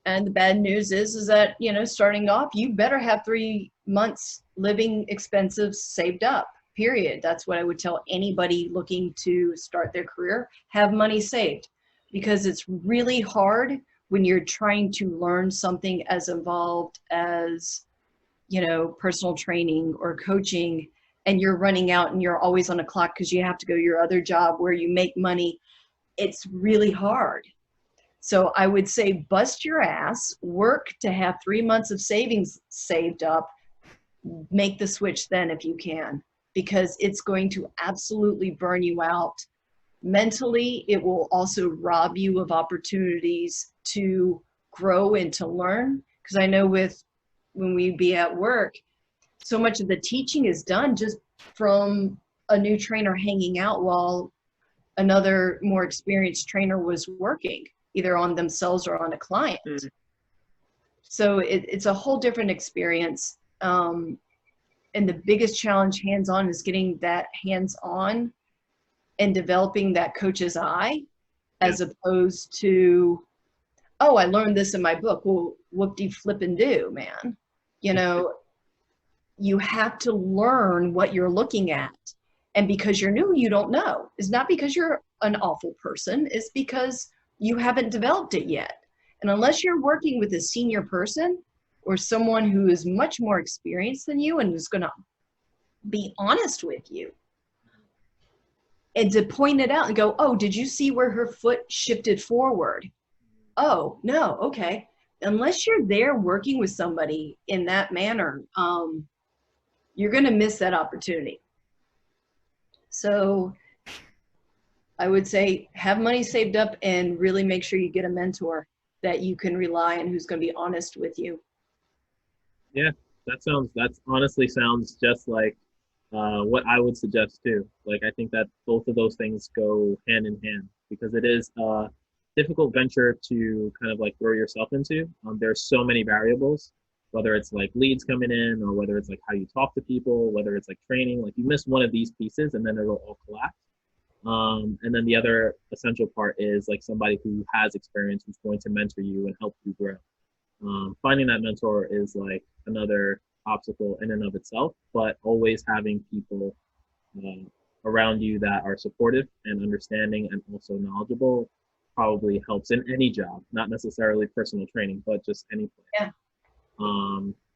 And the bad news is that, you know, starting off, you better have 3 months living expenses saved up, period. That's what I would tell anybody looking to start their career. Have money saved, because it's really hard when you're trying to learn something as involved as, you know, personal training or coaching, and you're running out and you're always on a clock because you have to go to your other job where you make money. It's really hard. So I would say bust your ass, work to have 3 months of savings saved up, make the switch then if you can, because it's going to absolutely burn you out. Mentally, it will also rob you of opportunities to grow and to learn. Because I know when we be at work, so much of the teaching is done just from a new trainer hanging out while another more experienced trainer was working, either on themselves or on a client. So it's a whole different experience. And the biggest challenge hands-on is getting that hands-on and developing that coach's eye, as opposed to, oh, I learned this in my book. Well, whoop-de-flip-and-do, man. You know, you have to learn what you're looking at. And because you're new, you don't know. It's not because you're an awful person. It's because you haven't developed it yet. And unless you're working with a senior person or someone who is much more experienced than you and who's going to be honest with you and to point it out and go, oh, did you see where her foot shifted forward? Oh, no, okay. Unless you're there working with somebody in that manner, you're going to miss that opportunity. So I would say have money saved up and really make sure you get a mentor that you can rely on, who's going to be honest with you. Yeah, that honestly sounds just like what I would suggest too. Like, I think that both of those things go hand in hand, because it is a difficult venture to kind of like throw yourself into. There's so many variables, whether it's like leads coming in, or whether it's like how you talk to people, whether it's like training. Like, you miss one of these pieces and then it'll all collapse. And then the other essential part is like somebody who has experience, who's going to mentor you and help you grow. Finding that mentor is like another obstacle in and of itself, but always having people around you that are supportive and understanding and also knowledgeable probably helps in any job, not necessarily personal training, but just any place. Yeah.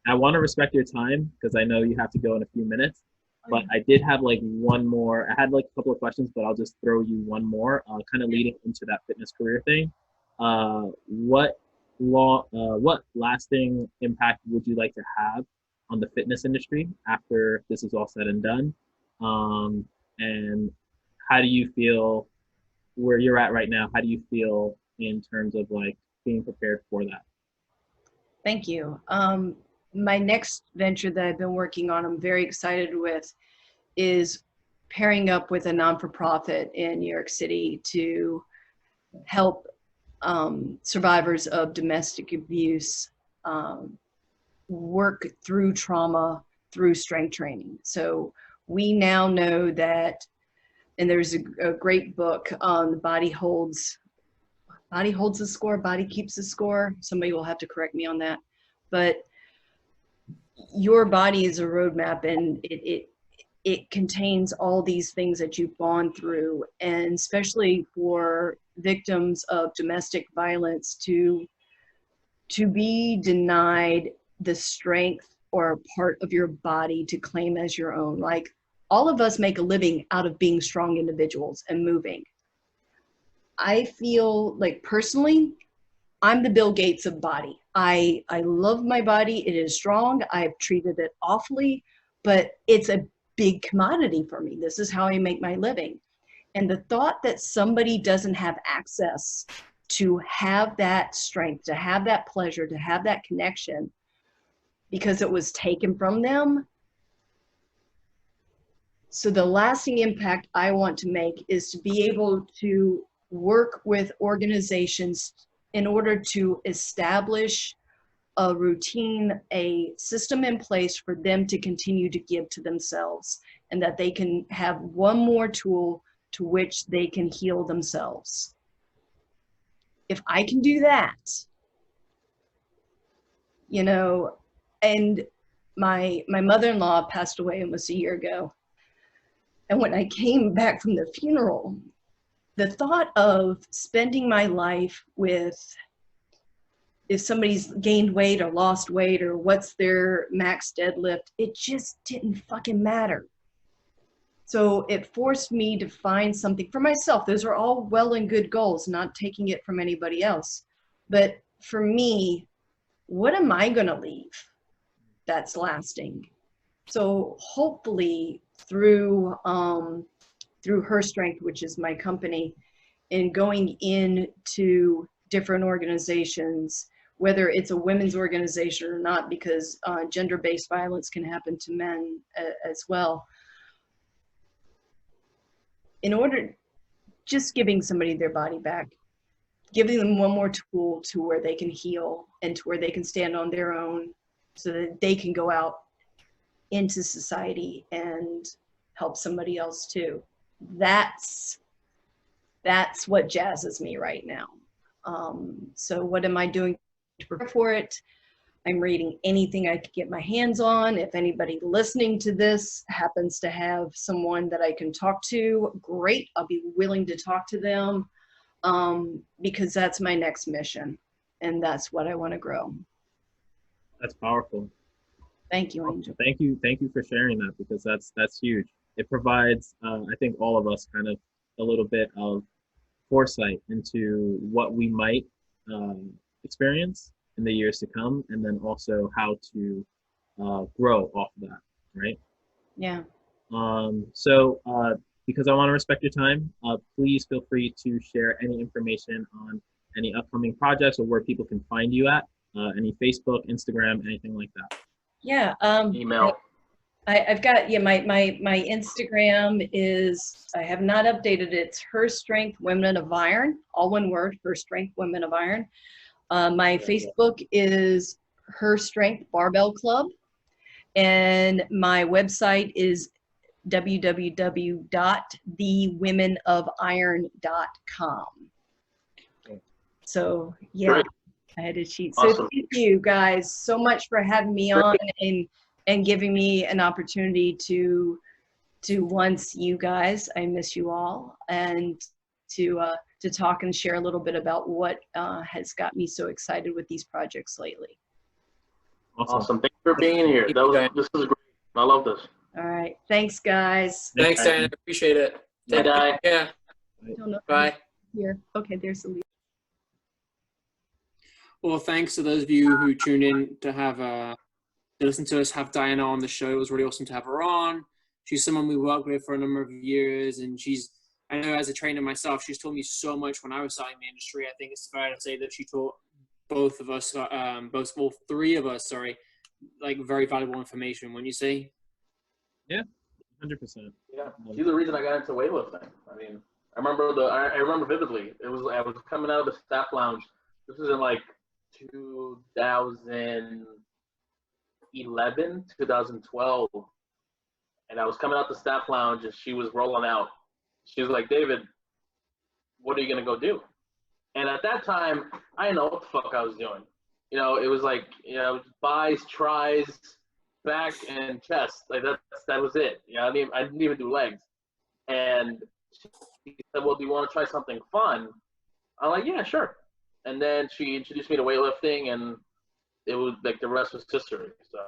I want to respect your time because I know you have to go in a few minutes. But I did have like one more. I had like a couple of questions, but I'll just throw you one more, kind of leading into that fitness career thing. What lasting impact would you like to have on the fitness industry after this is all said and done? And how do you feel where you're at right now? How do you feel in terms of like being prepared for that? Thank you. My next venture that I've been working on, I'm very excited with, is pairing up with a non-for-profit in New York City to help survivors of domestic abuse work through trauma through strength training. So we now know that, and there's a great book on the body holds the score, body keeps the score. Somebody will have to correct me on that. But your body is a roadmap, and it contains all these things that you've gone through, and especially for victims of domestic violence to be denied the strength or a part of your body to claim as your own. Like, all of us make a living out of being strong individuals and moving. I feel like personally, I'm the Bill Gates of body. I love my body. It is strong. I've treated it awfully, but it's a big commodity for me. This is how I make my living. And the thought that somebody doesn't have access to have that strength, to have that pleasure, to have that connection, because it was taken from them. So the lasting impact I want to make is to be able to work with organizations in order to establish a routine, a system in place for them to continue to give to themselves, and that they can have one more tool to which they can heal themselves. If I can do that, you know, and my mother-in-law passed away almost a year ago. And when I came back from the funeral, the thought of spending my life with, if somebody's gained weight or lost weight or what's their max deadlift, it just didn't fucking matter. So it forced me to find something for myself. Those are all well and good goals, not taking it from anybody else. But for me, what am I going to leave that's lasting? So hopefully through Her Strength, which is my company, and going into different organizations, whether it's a women's organization or not, because gender-based violence can happen to men as well. In order, just giving somebody their body back, giving them one more tool to where they can heal and to where they can stand on their own so that they can go out into society and help somebody else too. That's what jazzes me right now. So what am I doing to prepare for it? I'm reading anything I could get my hands on. If anybody listening to this happens to have someone that I can talk to, great, I'll be willing to talk to them, because that's my next mission, and that's what I want to grow. That's powerful. Thank you, Angel. Thank you for sharing that, because that's huge. It provides, I think, all of us kind of a little bit of foresight into what we might experience in the years to come, and then also how to grow off of that, right? Yeah. So because I want to respect your time, please feel free to share any information on any upcoming projects or where people can find you at, any Facebook, Instagram, anything like that. Yeah. Email. I've got, yeah, my Instagram is, I have not updated it. It's Her Strength Women of Iron, all one word, Her Strength Women of Iron. My Facebook is Her Strength Barbell Club, and my website is www.thewomenofiron.com. So yeah, Great. I had to cheat. Awesome. So thank you guys so much for having me on and giving me an opportunity to once you guys, I miss you all, and to talk and share a little bit about what has got me so excited with these projects lately. Awesome. Thanks for being here. This is great. I love this. All right. Thanks, guys. Thanks, Dianna. Appreciate it. Bye, Di. Yeah. Bye. Here. Okay, there's the lead. Well, thanks to those of you who tuned in to have to listen to us have Dianna on the show. It was really awesome to have her on. She's someone we worked with for a number of years, and I know as a trainer myself, she's taught me so much when I was starting the industry. I think it's fair to say that she taught both of us, all three of us, like very valuable information, wouldn't you say? Yeah, 100%. Yeah, she's the reason I got into weightlifting. I mean, I remember vividly. I was coming out of the staff lounge. This was in like 2011, 2012, and I was coming out the staff lounge, and she was rolling out. She was like, "David, what are you gonna go do?" And at that time, I didn't know what the fuck I was doing. You know, it was like, you know, buys, tries, back and chest. Like that was it. You know, I didn't even do legs. And she said, "Well, do you want to try something fun?" I'm like, "Yeah, sure." And then she introduced me to weightlifting, and it was like the rest was history. So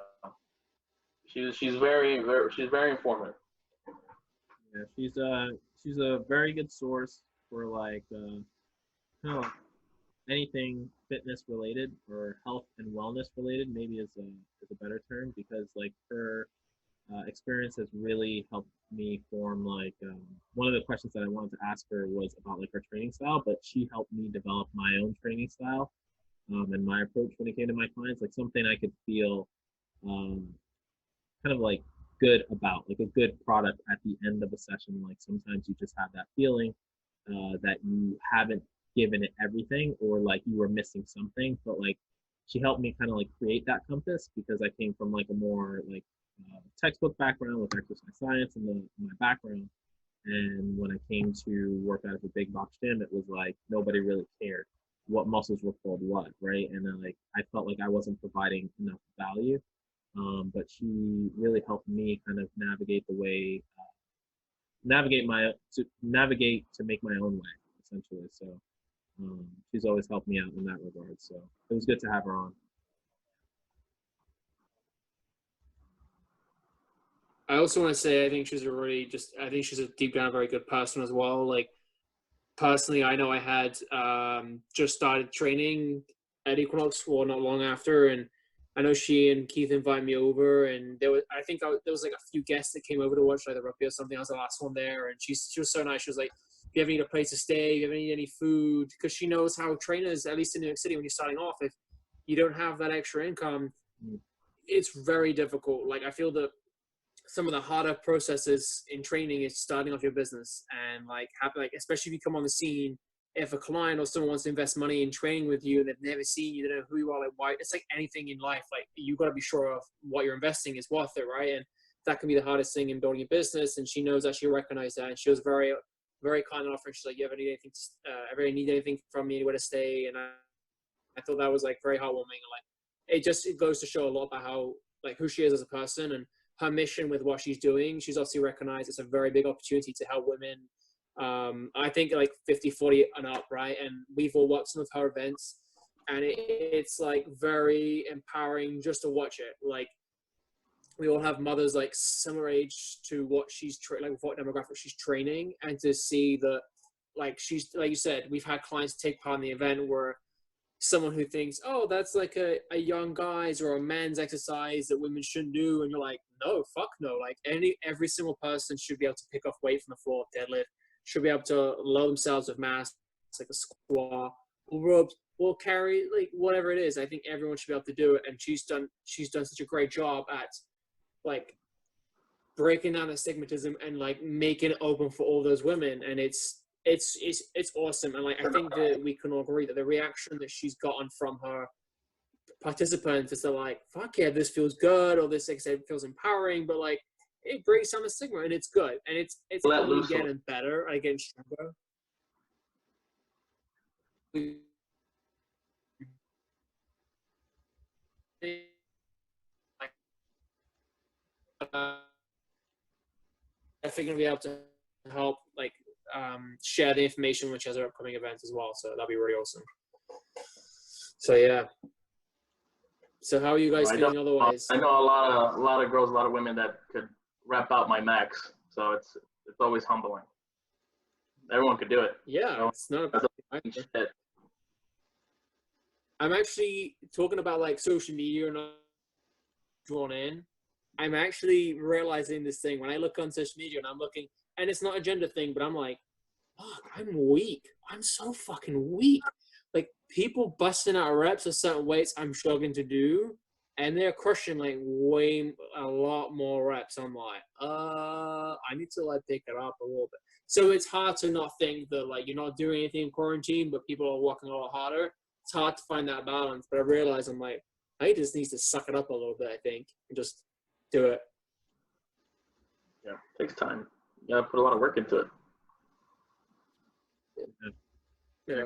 she's very informative. Yeah, she's a very good source for like kind of anything fitness related or health and wellness related. Maybe is a better term, because like her experience has really helped me form like one of the questions that I wanted to ask her was about like her training style, but she helped me develop my own training style and my approach when it came to my clients, like something I could feel um, kind of like good about, like a good product at the end of a session. Like sometimes you just have that feeling that you haven't given it everything, or like you were missing something, but like she helped me kind of like create that compass, because I came from like a more like textbook background with exercise science in my background. And when I came to work out of a big box gym, it was like nobody really cared what muscles were called what, right? And then like I felt like I wasn't providing enough value. But she really helped me kind of navigate the way, navigate to make my own way, essentially. So she's always helped me out in that regard. So it was good to have her on. I also want to say I think I think she's a deep down very good person as well. Like personally, I know I had just started training at Equinox, well, not long after, and I know she and Keith invited me over, and there was like a few guests that came over to watch like the rugby or something. I was the last one there, and she was so nice. She was like, "If you ever need a place to stay, if you ever need any food," because she knows how trainers, at least in New York City, when you're starting off, if you don't have that extra income, it's very difficult. Like I feel that some of the harder processes in training is starting off your business, and like especially if you come on the scene, if a client or someone wants to invest money in training with you and they've never seen you, they don't know who you are, like why, it's like anything in life, like you got to be sure of what you're investing is worth it, right? And that can be the hardest thing in building a business, and she knows that, she recognized that, and she was very, very kind and offering. She's like, you ever need anything from me, anywhere to stay? And I thought that was like very heartwarming, and like it goes to show a lot about how, like, who she is as a person and her mission with what she's doing. She's obviously recognized it's a very big opportunity to help women. I think like 50, 40 and up, right? And we've all watched some of her events, and it's like very empowering just to watch it. Like we all have mothers like similar age to what she's like what demographic she's training, and to see that, like, she's, like you said, we've had clients take part in the event where someone who thinks, oh, that's like a young guy's or a man's exercise that women shouldn't do, and you're like, no, fuck no. Like every single person should be able to pick up weight from the floor, deadlift, should be able to load themselves with mass, like a squat or ropes or carry, like whatever it is. I think everyone should be able to do it, and she's done such a great job at like breaking down the stigmatism and like making it open for all those women, and it's awesome. And like I think that we can all agree that the reaction that she's gotten from her participants is they're like, fuck yeah, this feels good, or this, like I said, feels empowering, but like it breaks down the stigma, and it's good, and it's only getting better and getting stronger. I think gonna be able to help like share the information which has our upcoming events as well, so that'll be really awesome. So yeah. So how are you guys feeling otherwise? I know a lot of girls, a lot of women that could rap out my max, so it's always humbling. Everyone could do it. Yeah, you know? It's not a shit. I'm actually talking about like social media and drawn in. I'm actually realizing this thing when I look on social media, and I'm looking, and it's not a gender thing, but I'm like, fuck, I'm weak. I'm so fucking weak. Like people busting out reps of certain weights I'm struggling to do, and they're crushing like a lot more reps. I'm like, I need to like pick it up a little bit. So it's hard to not think that like you're not doing anything in quarantine, but people are working a lot harder. It's hard to find that balance, but I realize I'm like, I just need to suck it up a little bit, I think, and just do it. Yeah, it takes time. You gotta put a lot of work into it. Yeah.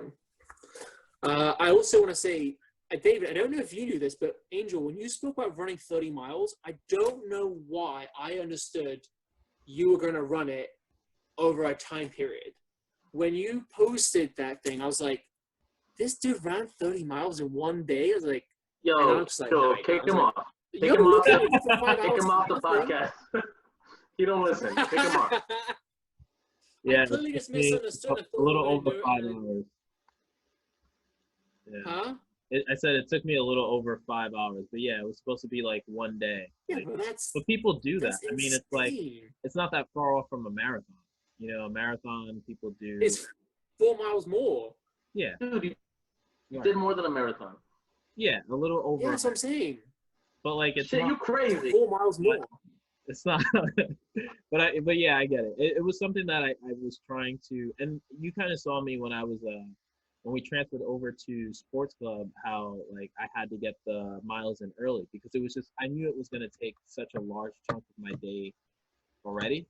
I also want to say, David, I don't know if you knew this, but Angel, when you spoke about running 30 miles, I don't know why I understood you were going to run it over a time period. When you posted that thing, I was like, this dude ran 30 miles in one day? I was like, And I'm Yo, just like, yo, nah, kick I was him like, off. Take you're him off. looking at me for 5 Take hours him for off the nothing. podcast. He don't listen. Take him off. Yeah, I clearly it just took me misunderstood. I a thought little we were over doing 5 it. hours. Yeah. Huh? I said it took me a little over 5 hours, but yeah, it was supposed to be like one day. Yeah, Like, but but people do that. that's I mean, it's like insane. it's not that far off from a marathon. You know, a marathon people do. It's 4 miles more. Yeah, Dude, you right. did more than a marathon. Yeah, a little over. Yeah, that's what I'm saying. But like it's Shit, not. you crazy. 4 miles more. It's not. but yeah, I get it. It was something that I was trying to, and you kind of saw me when I was when we transferred over to sports club, how like I had to get the miles in early because it was just I knew it was going to take such a large chunk of my day already.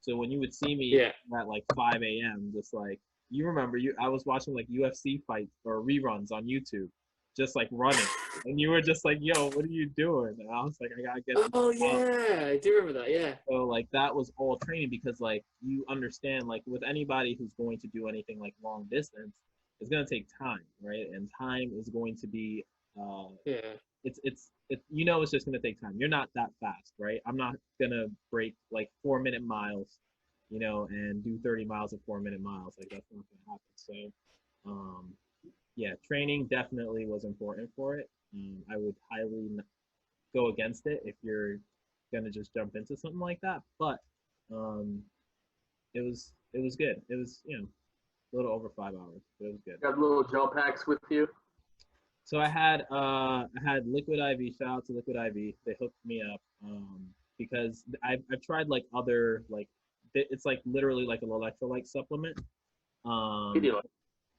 So when you would see me Yeah. at like 5 a.m., just like you remember, I was watching like UFC fights or reruns on YouTube, just like running, and you were just like, "Yo, what are you doing?" And I was like, "I gotta get." Oh yeah, I do remember that. Yeah. So like that was all training because like you understand like with anybody who's going to do anything like long distance, it's gonna take time, right? And time is going to be Yeah. it's you know it's just gonna take time. You're not that fast, right? I'm not gonna break like 4 minute miles, you know, and do 30 miles at 4 minute miles. Like that's not gonna happen. So yeah, training definitely was important for it. I would highly go against it if you're gonna just jump into something like that. But it was good. It was a little over 5 hours, but it was good. Got little gel packs with you. So I had Liquid IV. Shout out to Liquid IV. They hooked me up because I've tried like other like it's like literally like an electrolyte supplement. Video.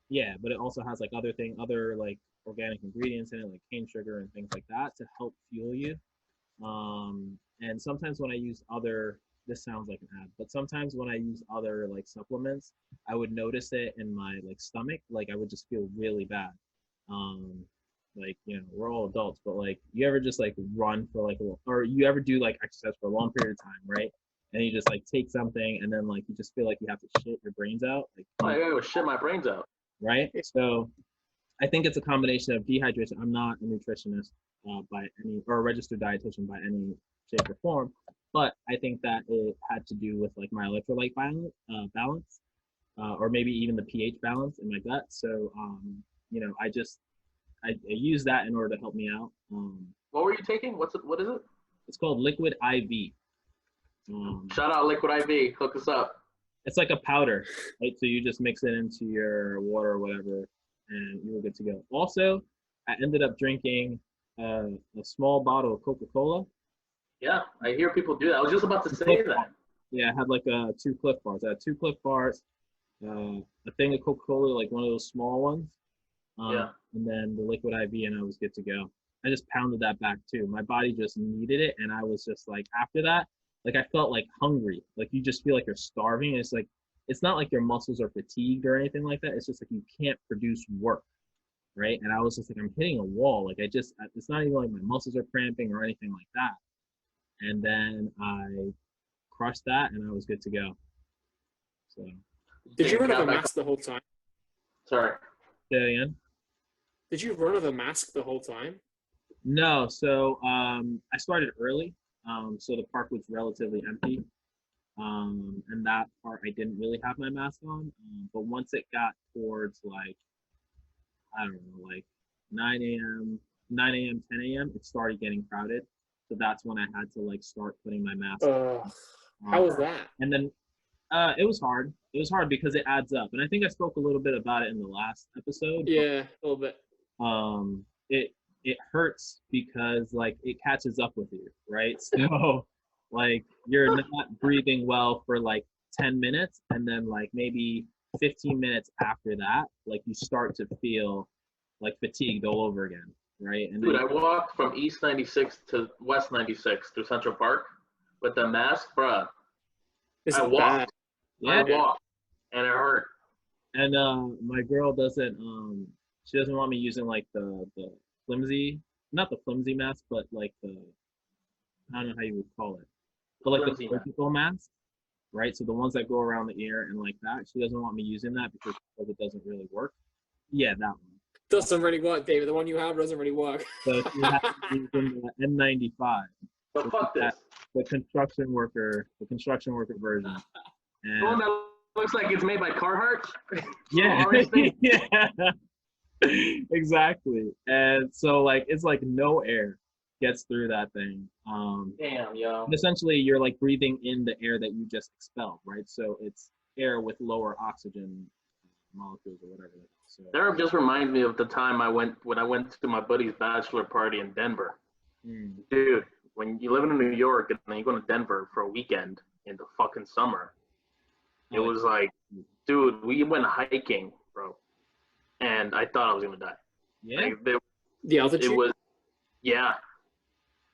Yeah, but it also has like other like organic ingredients in it, like cane sugar and things like that to help fuel you. And sometimes when I use this sounds like an ad, but sometimes when I use other like supplements, I would notice it in my like stomach, like I would just feel really bad. Like we're all adults, but like you ever just like run for like or you ever do like exercise for a long period of time, right? And you just like take something and then like you just feel like you have to shit your brains out, like I gotta go shit my brains out. right? So I think it's a combination of dehydration. I'm not a nutritionist by any or a registered dietitian by any shape or form, but I think that it had to do with like my electrolyte balance, or maybe even the pH balance in my gut. So I use that in order to help me out. What were you taking? What is it? It's called Liquid IV. Shout out Liquid IV. Hook us up. It's like a powder, right? So you just mix it into your water or whatever, and you were good to go. Also, I ended up drinking a small bottle of Coca-Cola. Yeah, I hear people do that. I was just about to say that. Yeah, I had like 2 Cliff Bars. I had 2 Cliff Bars, a thing of Coca-Cola, like one of those small ones. Yeah. And then the Liquid IV, and I was good to go. I just pounded that back too. My body just needed it, and I was just like, after that, like I felt like hungry. Like you just feel like you're starving. It's like it's not like your muscles are fatigued or anything like that. It's just like you can't produce work, right? And I was just like, I'm hitting a wall. Like it's not even like my muscles are cramping or anything like that. And then I crushed that, and I was good to go. So. Did you run with a mask the whole time? Sorry. Say that again? Did you run with a mask the whole time? No. So I started early. So the park was relatively empty. And that part I didn't really have my mask on. But once it got towards like, I don't know, like 9 a.m., 10 a.m., it started getting crowded. So that's when I had to like start putting my mask on. How was that? And then it was hard. It was hard because it adds up. And I think I spoke a little bit about it in the last episode. Yeah, a little bit. It hurts because like it catches up with you, right? So like you're not breathing well for like 10 minutes, and then like maybe 15 minutes after that, like you start to feel like fatigued all over again, right? And Dude, I walked from East 96 to West 96 through Central Park with the mask, bruh. I walked. Yeah. I walked, and it hurt. And my girl doesn't she doesn't want me using like the flimsy, not the flimsy mask, but like I don't know how you would call it, but like the surgical mask, right? So the ones that go around the ear and like that, she doesn't want me using that because it doesn't really work. Yeah, that one. Doesn't really work, David. The one you have doesn't really work. So she has to use the N95. But fuck this. The construction worker version. The one And that looks like it's made by Carhartt. yeah, Orange thing. yeah, exactly. And so like it's like no air gets through that thing. Damn, yo. And essentially you're like breathing in the air that you just expelled, right? So it's air with lower oxygen molecules or whatever. So That just reminds me of the time when I went to my buddy's bachelor party in Denver. Dude, when you live in New York and then you go to Denver for a weekend in the fucking summer, it was like, dude, we went hiking, bro, and I thought I was gonna die. yeah, Like, The altitude? it was, yeah,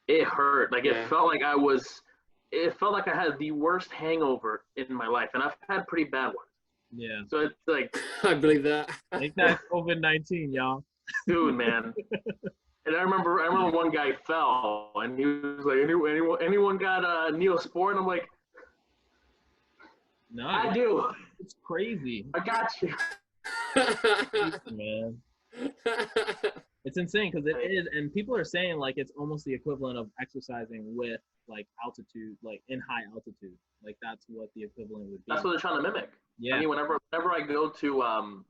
it hurt. Like Yeah. it felt like I had the worst hangover in my life, and I've had pretty bad ones. yeah. So it's like, I believe that. Like that COVID-19, y'all. dude, man. And I remember one guy fell, and he was like, anyone got Neosporin? I'm like, No, I do. it's crazy, I got you. man. It's insane because it is, and people are saying like it's almost the equivalent of exercising with like altitude, like in high altitude. Like that's what the equivalent would be. That's what they're trying to mimic. Yeah. I mean, whenever I go to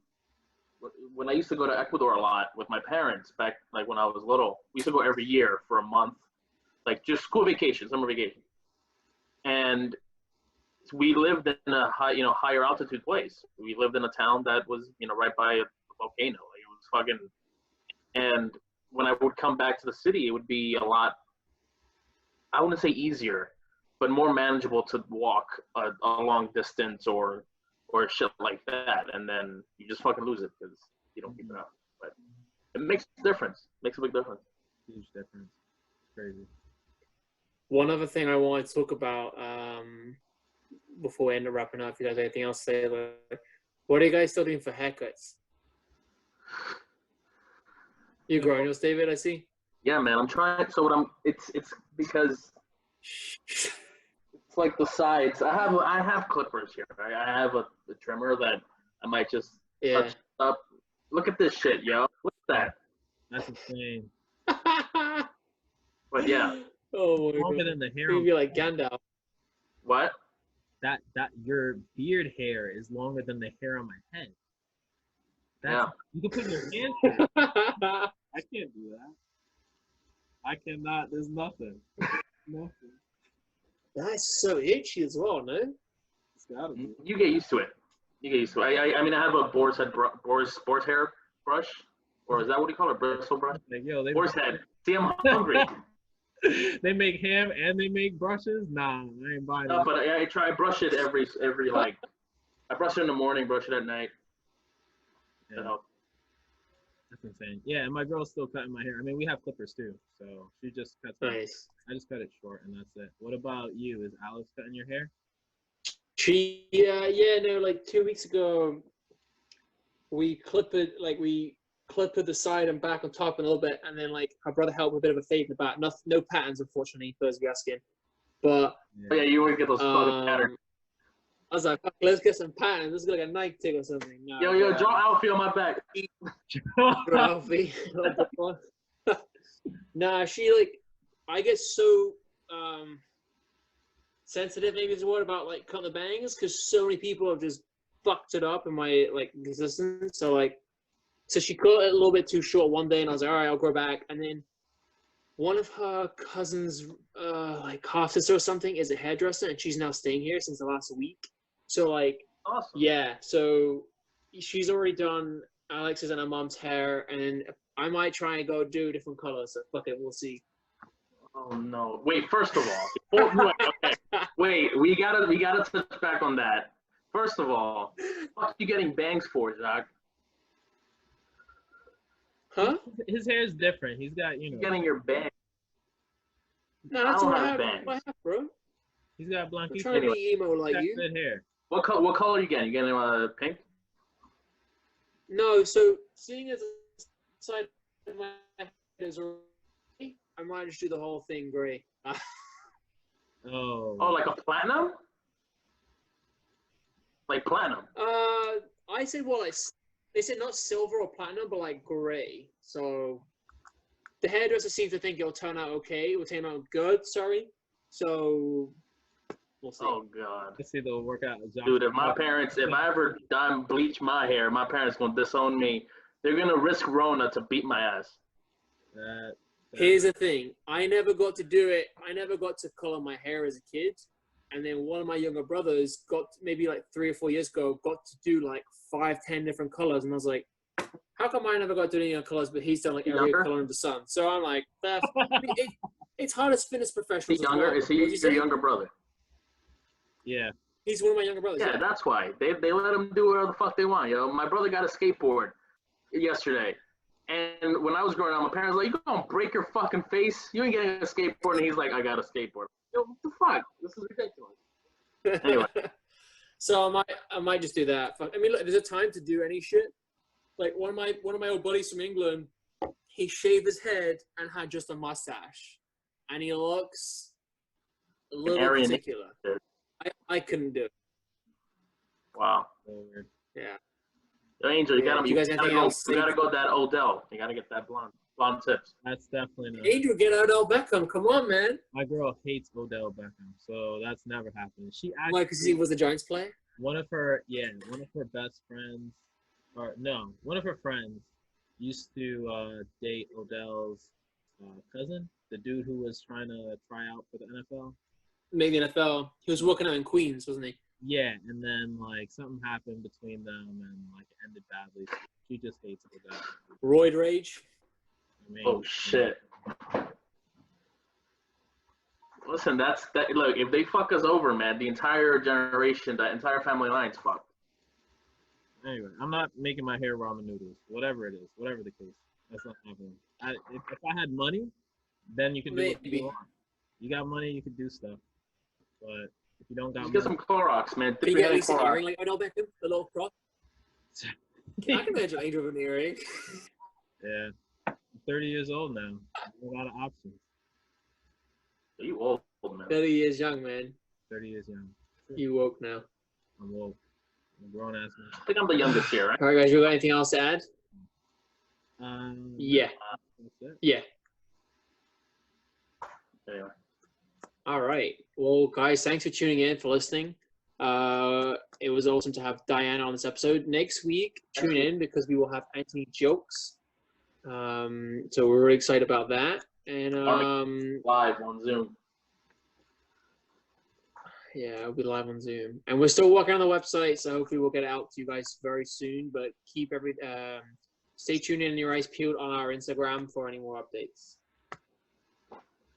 when I used to go to Ecuador a lot with my parents back like when I was little, we used to go every year for a month, like just school vacation, summer vacation, and we lived in a higher altitude place. We lived in a town that was right by a volcano. Like, it was fucking. And when I would come back to the city, it would be a lot. I wouldn't say easier, but more manageable to walk a long distance or shit like that, and then you just fucking lose it because you don't keep it up. But it makes a difference. Makes a big difference. Huge difference. It's crazy. One other thing I want to talk about before we end up wrapping up, if you guys have anything else to say, like, what are you guys still doing for haircuts? You're growing yours, David, I see. Yeah, man. I'm trying. So it's because it's like the sides. I have clippers here. Right? I have a trimmer that I might just touch up. Look at this shit, yo. Look at that. That's insane. But yeah. Oh my Longer god. than the hair. You'd be like Gandalf. What? That your beard hair is longer than the hair on my head. That's, you can put your hand through it. I can't do that. I cannot. There's nothing. Nothing. That's so itchy as well, no? It's gotta be. You get used to it. I mean, I have a boar's hair brush, or is that what you call it? Bristle brush? Like, yo, Boar's head. See, I'm hungry. they make ham and they make brushes. Nah, I ain't buying No, that. but I try brush it every like. I brush it in the morning, brush it at night. Yeah, that's insane. Yeah, and my girl's still cutting my hair. I mean, we have clippers too, so she just cuts. Nice. I just cut it short, and that's it. What about you? Is Alex cutting your hair? Like 2 weeks ago, we clipped it the side and back on top a little bit, and then like her brother helped with a bit of a fade in the back. No patterns, unfortunately, for those of you asking. But Yeah, you always get those fucking patterns. I was like, fuck, let's get some patterns. This is like a Nike tick or something. No, Yo, draw Alfie on my back. Alfie. What the fuck? Nah, she I get so sensitive, maybe is the word, about like cutting the bangs, because so many people have just fucked it up in my like existence. So she cut it a little bit too short one day, and I was like, all right, I'll grow back. And then one of her cousins, like half sister or something, is a hairdresser, and she's now staying here since the last week. So like, Awesome. yeah, so she's already done Alex's and her mom's hair, and I might try and go do different colors. So fuck it, we'll see. Oh no! Wait, first of all, wait, we gotta touch back on that. First of all, what are you getting bangs for, Jacques? Huh? His hair is different. He's got, You're getting your bangs. No, that's I don't what I have have, bangs. bro. he's got I'm blanquito. trying to be emo like He's got you. good hair. What color are you getting? You getting pink? No, so seeing as the side of my head is already, I might just do the whole thing gray. Oh. Oh, like a platinum? Like platinum? I say more like they said not silver or platinum, but like gray. So the hairdresser seems to think it'll turn out okay. It will turn out good. Sorry. So we'll see. Oh God. Let's see the workout. Dude, if I ever bleach my hair, my parents gonna disown me. They're gonna risk Rona to beat my ass. Here's the thing. I never got to do it. I never got to color my hair as a kid. And then one of my younger brothers got, maybe like 3 or 4 years ago, got to do like 5, 10 different colors. And I was like, how come I never got to do any other colors, but he's done like every color under the sun? So I'm like, it's hard as fitness professionals. Is he younger? Well. Is he your younger brother? Yeah. He's one of my younger brothers. Yeah, that's why. They let him do whatever the fuck they want, yo. My brother got a skateboard yesterday. And when I was growing up, my parents were like, you gonna break your fucking face? You ain't getting a skateboard. And he's like, I got a skateboard. Yo, what the fuck? This is ridiculous. Anyway. So I might just do that. I mean, look, there's a time to do any shit. Like one of my old buddies from England, he shaved his head and had just a mustache, and he looks a little particular. I couldn't do it. Wow. Yeah. So Angel, you gotta go that Odell. You gotta get that blonde tips. That's definitely not. Angel, get Odell Beckham. Come on, man. My girl hates Odell Beckham, so that's never happened. She actually, why? Because he was a Giants player. One of her best friends, one of her friends used to date Odell's cousin, the dude who was trying to try out for the NFL. Maybe NFL. He was working out in Queens, wasn't he? Yeah, and then like something happened between them, and like it ended badly. So she just hates Odell. Roid rage. I mean, oh shit. Listen, look, if they fuck us over, man, the entire generation, that entire family line's fucked. Anyway, I'm not making my hair ramen noodles. Whatever it is, whatever the case, that's not happening. If I had money, then you could do what you want. You got money, you could do stuff. But if you don't got money, get some Clorox, man. Can you get at least an earring like Odell Beckham? The little crop? I can imagine Angel with an earring. Yeah. I'm 30 years old now. A lot of options. You old, man. 30 years young, man. 30 years young. You woke now. I'm woke. I'm a grown ass man. I think I'm the youngest here, right? All right, guys. You got anything else to add? Yeah. That's it. Yeah. Anyway. All right. Well, guys, thanks for tuning in, for listening. It was awesome to have Dianna on this episode. Next week, tune in because we will have Anthony jokes. So we're really excited about that. And live on Zoom. Yeah, it'll be live on Zoom. And we're still working on the website, so hopefully we'll get it out to you guys very soon. But keep stay tuned in and your eyes peeled on our Instagram for any more updates.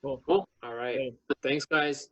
Cool. All right. Thanks, guys.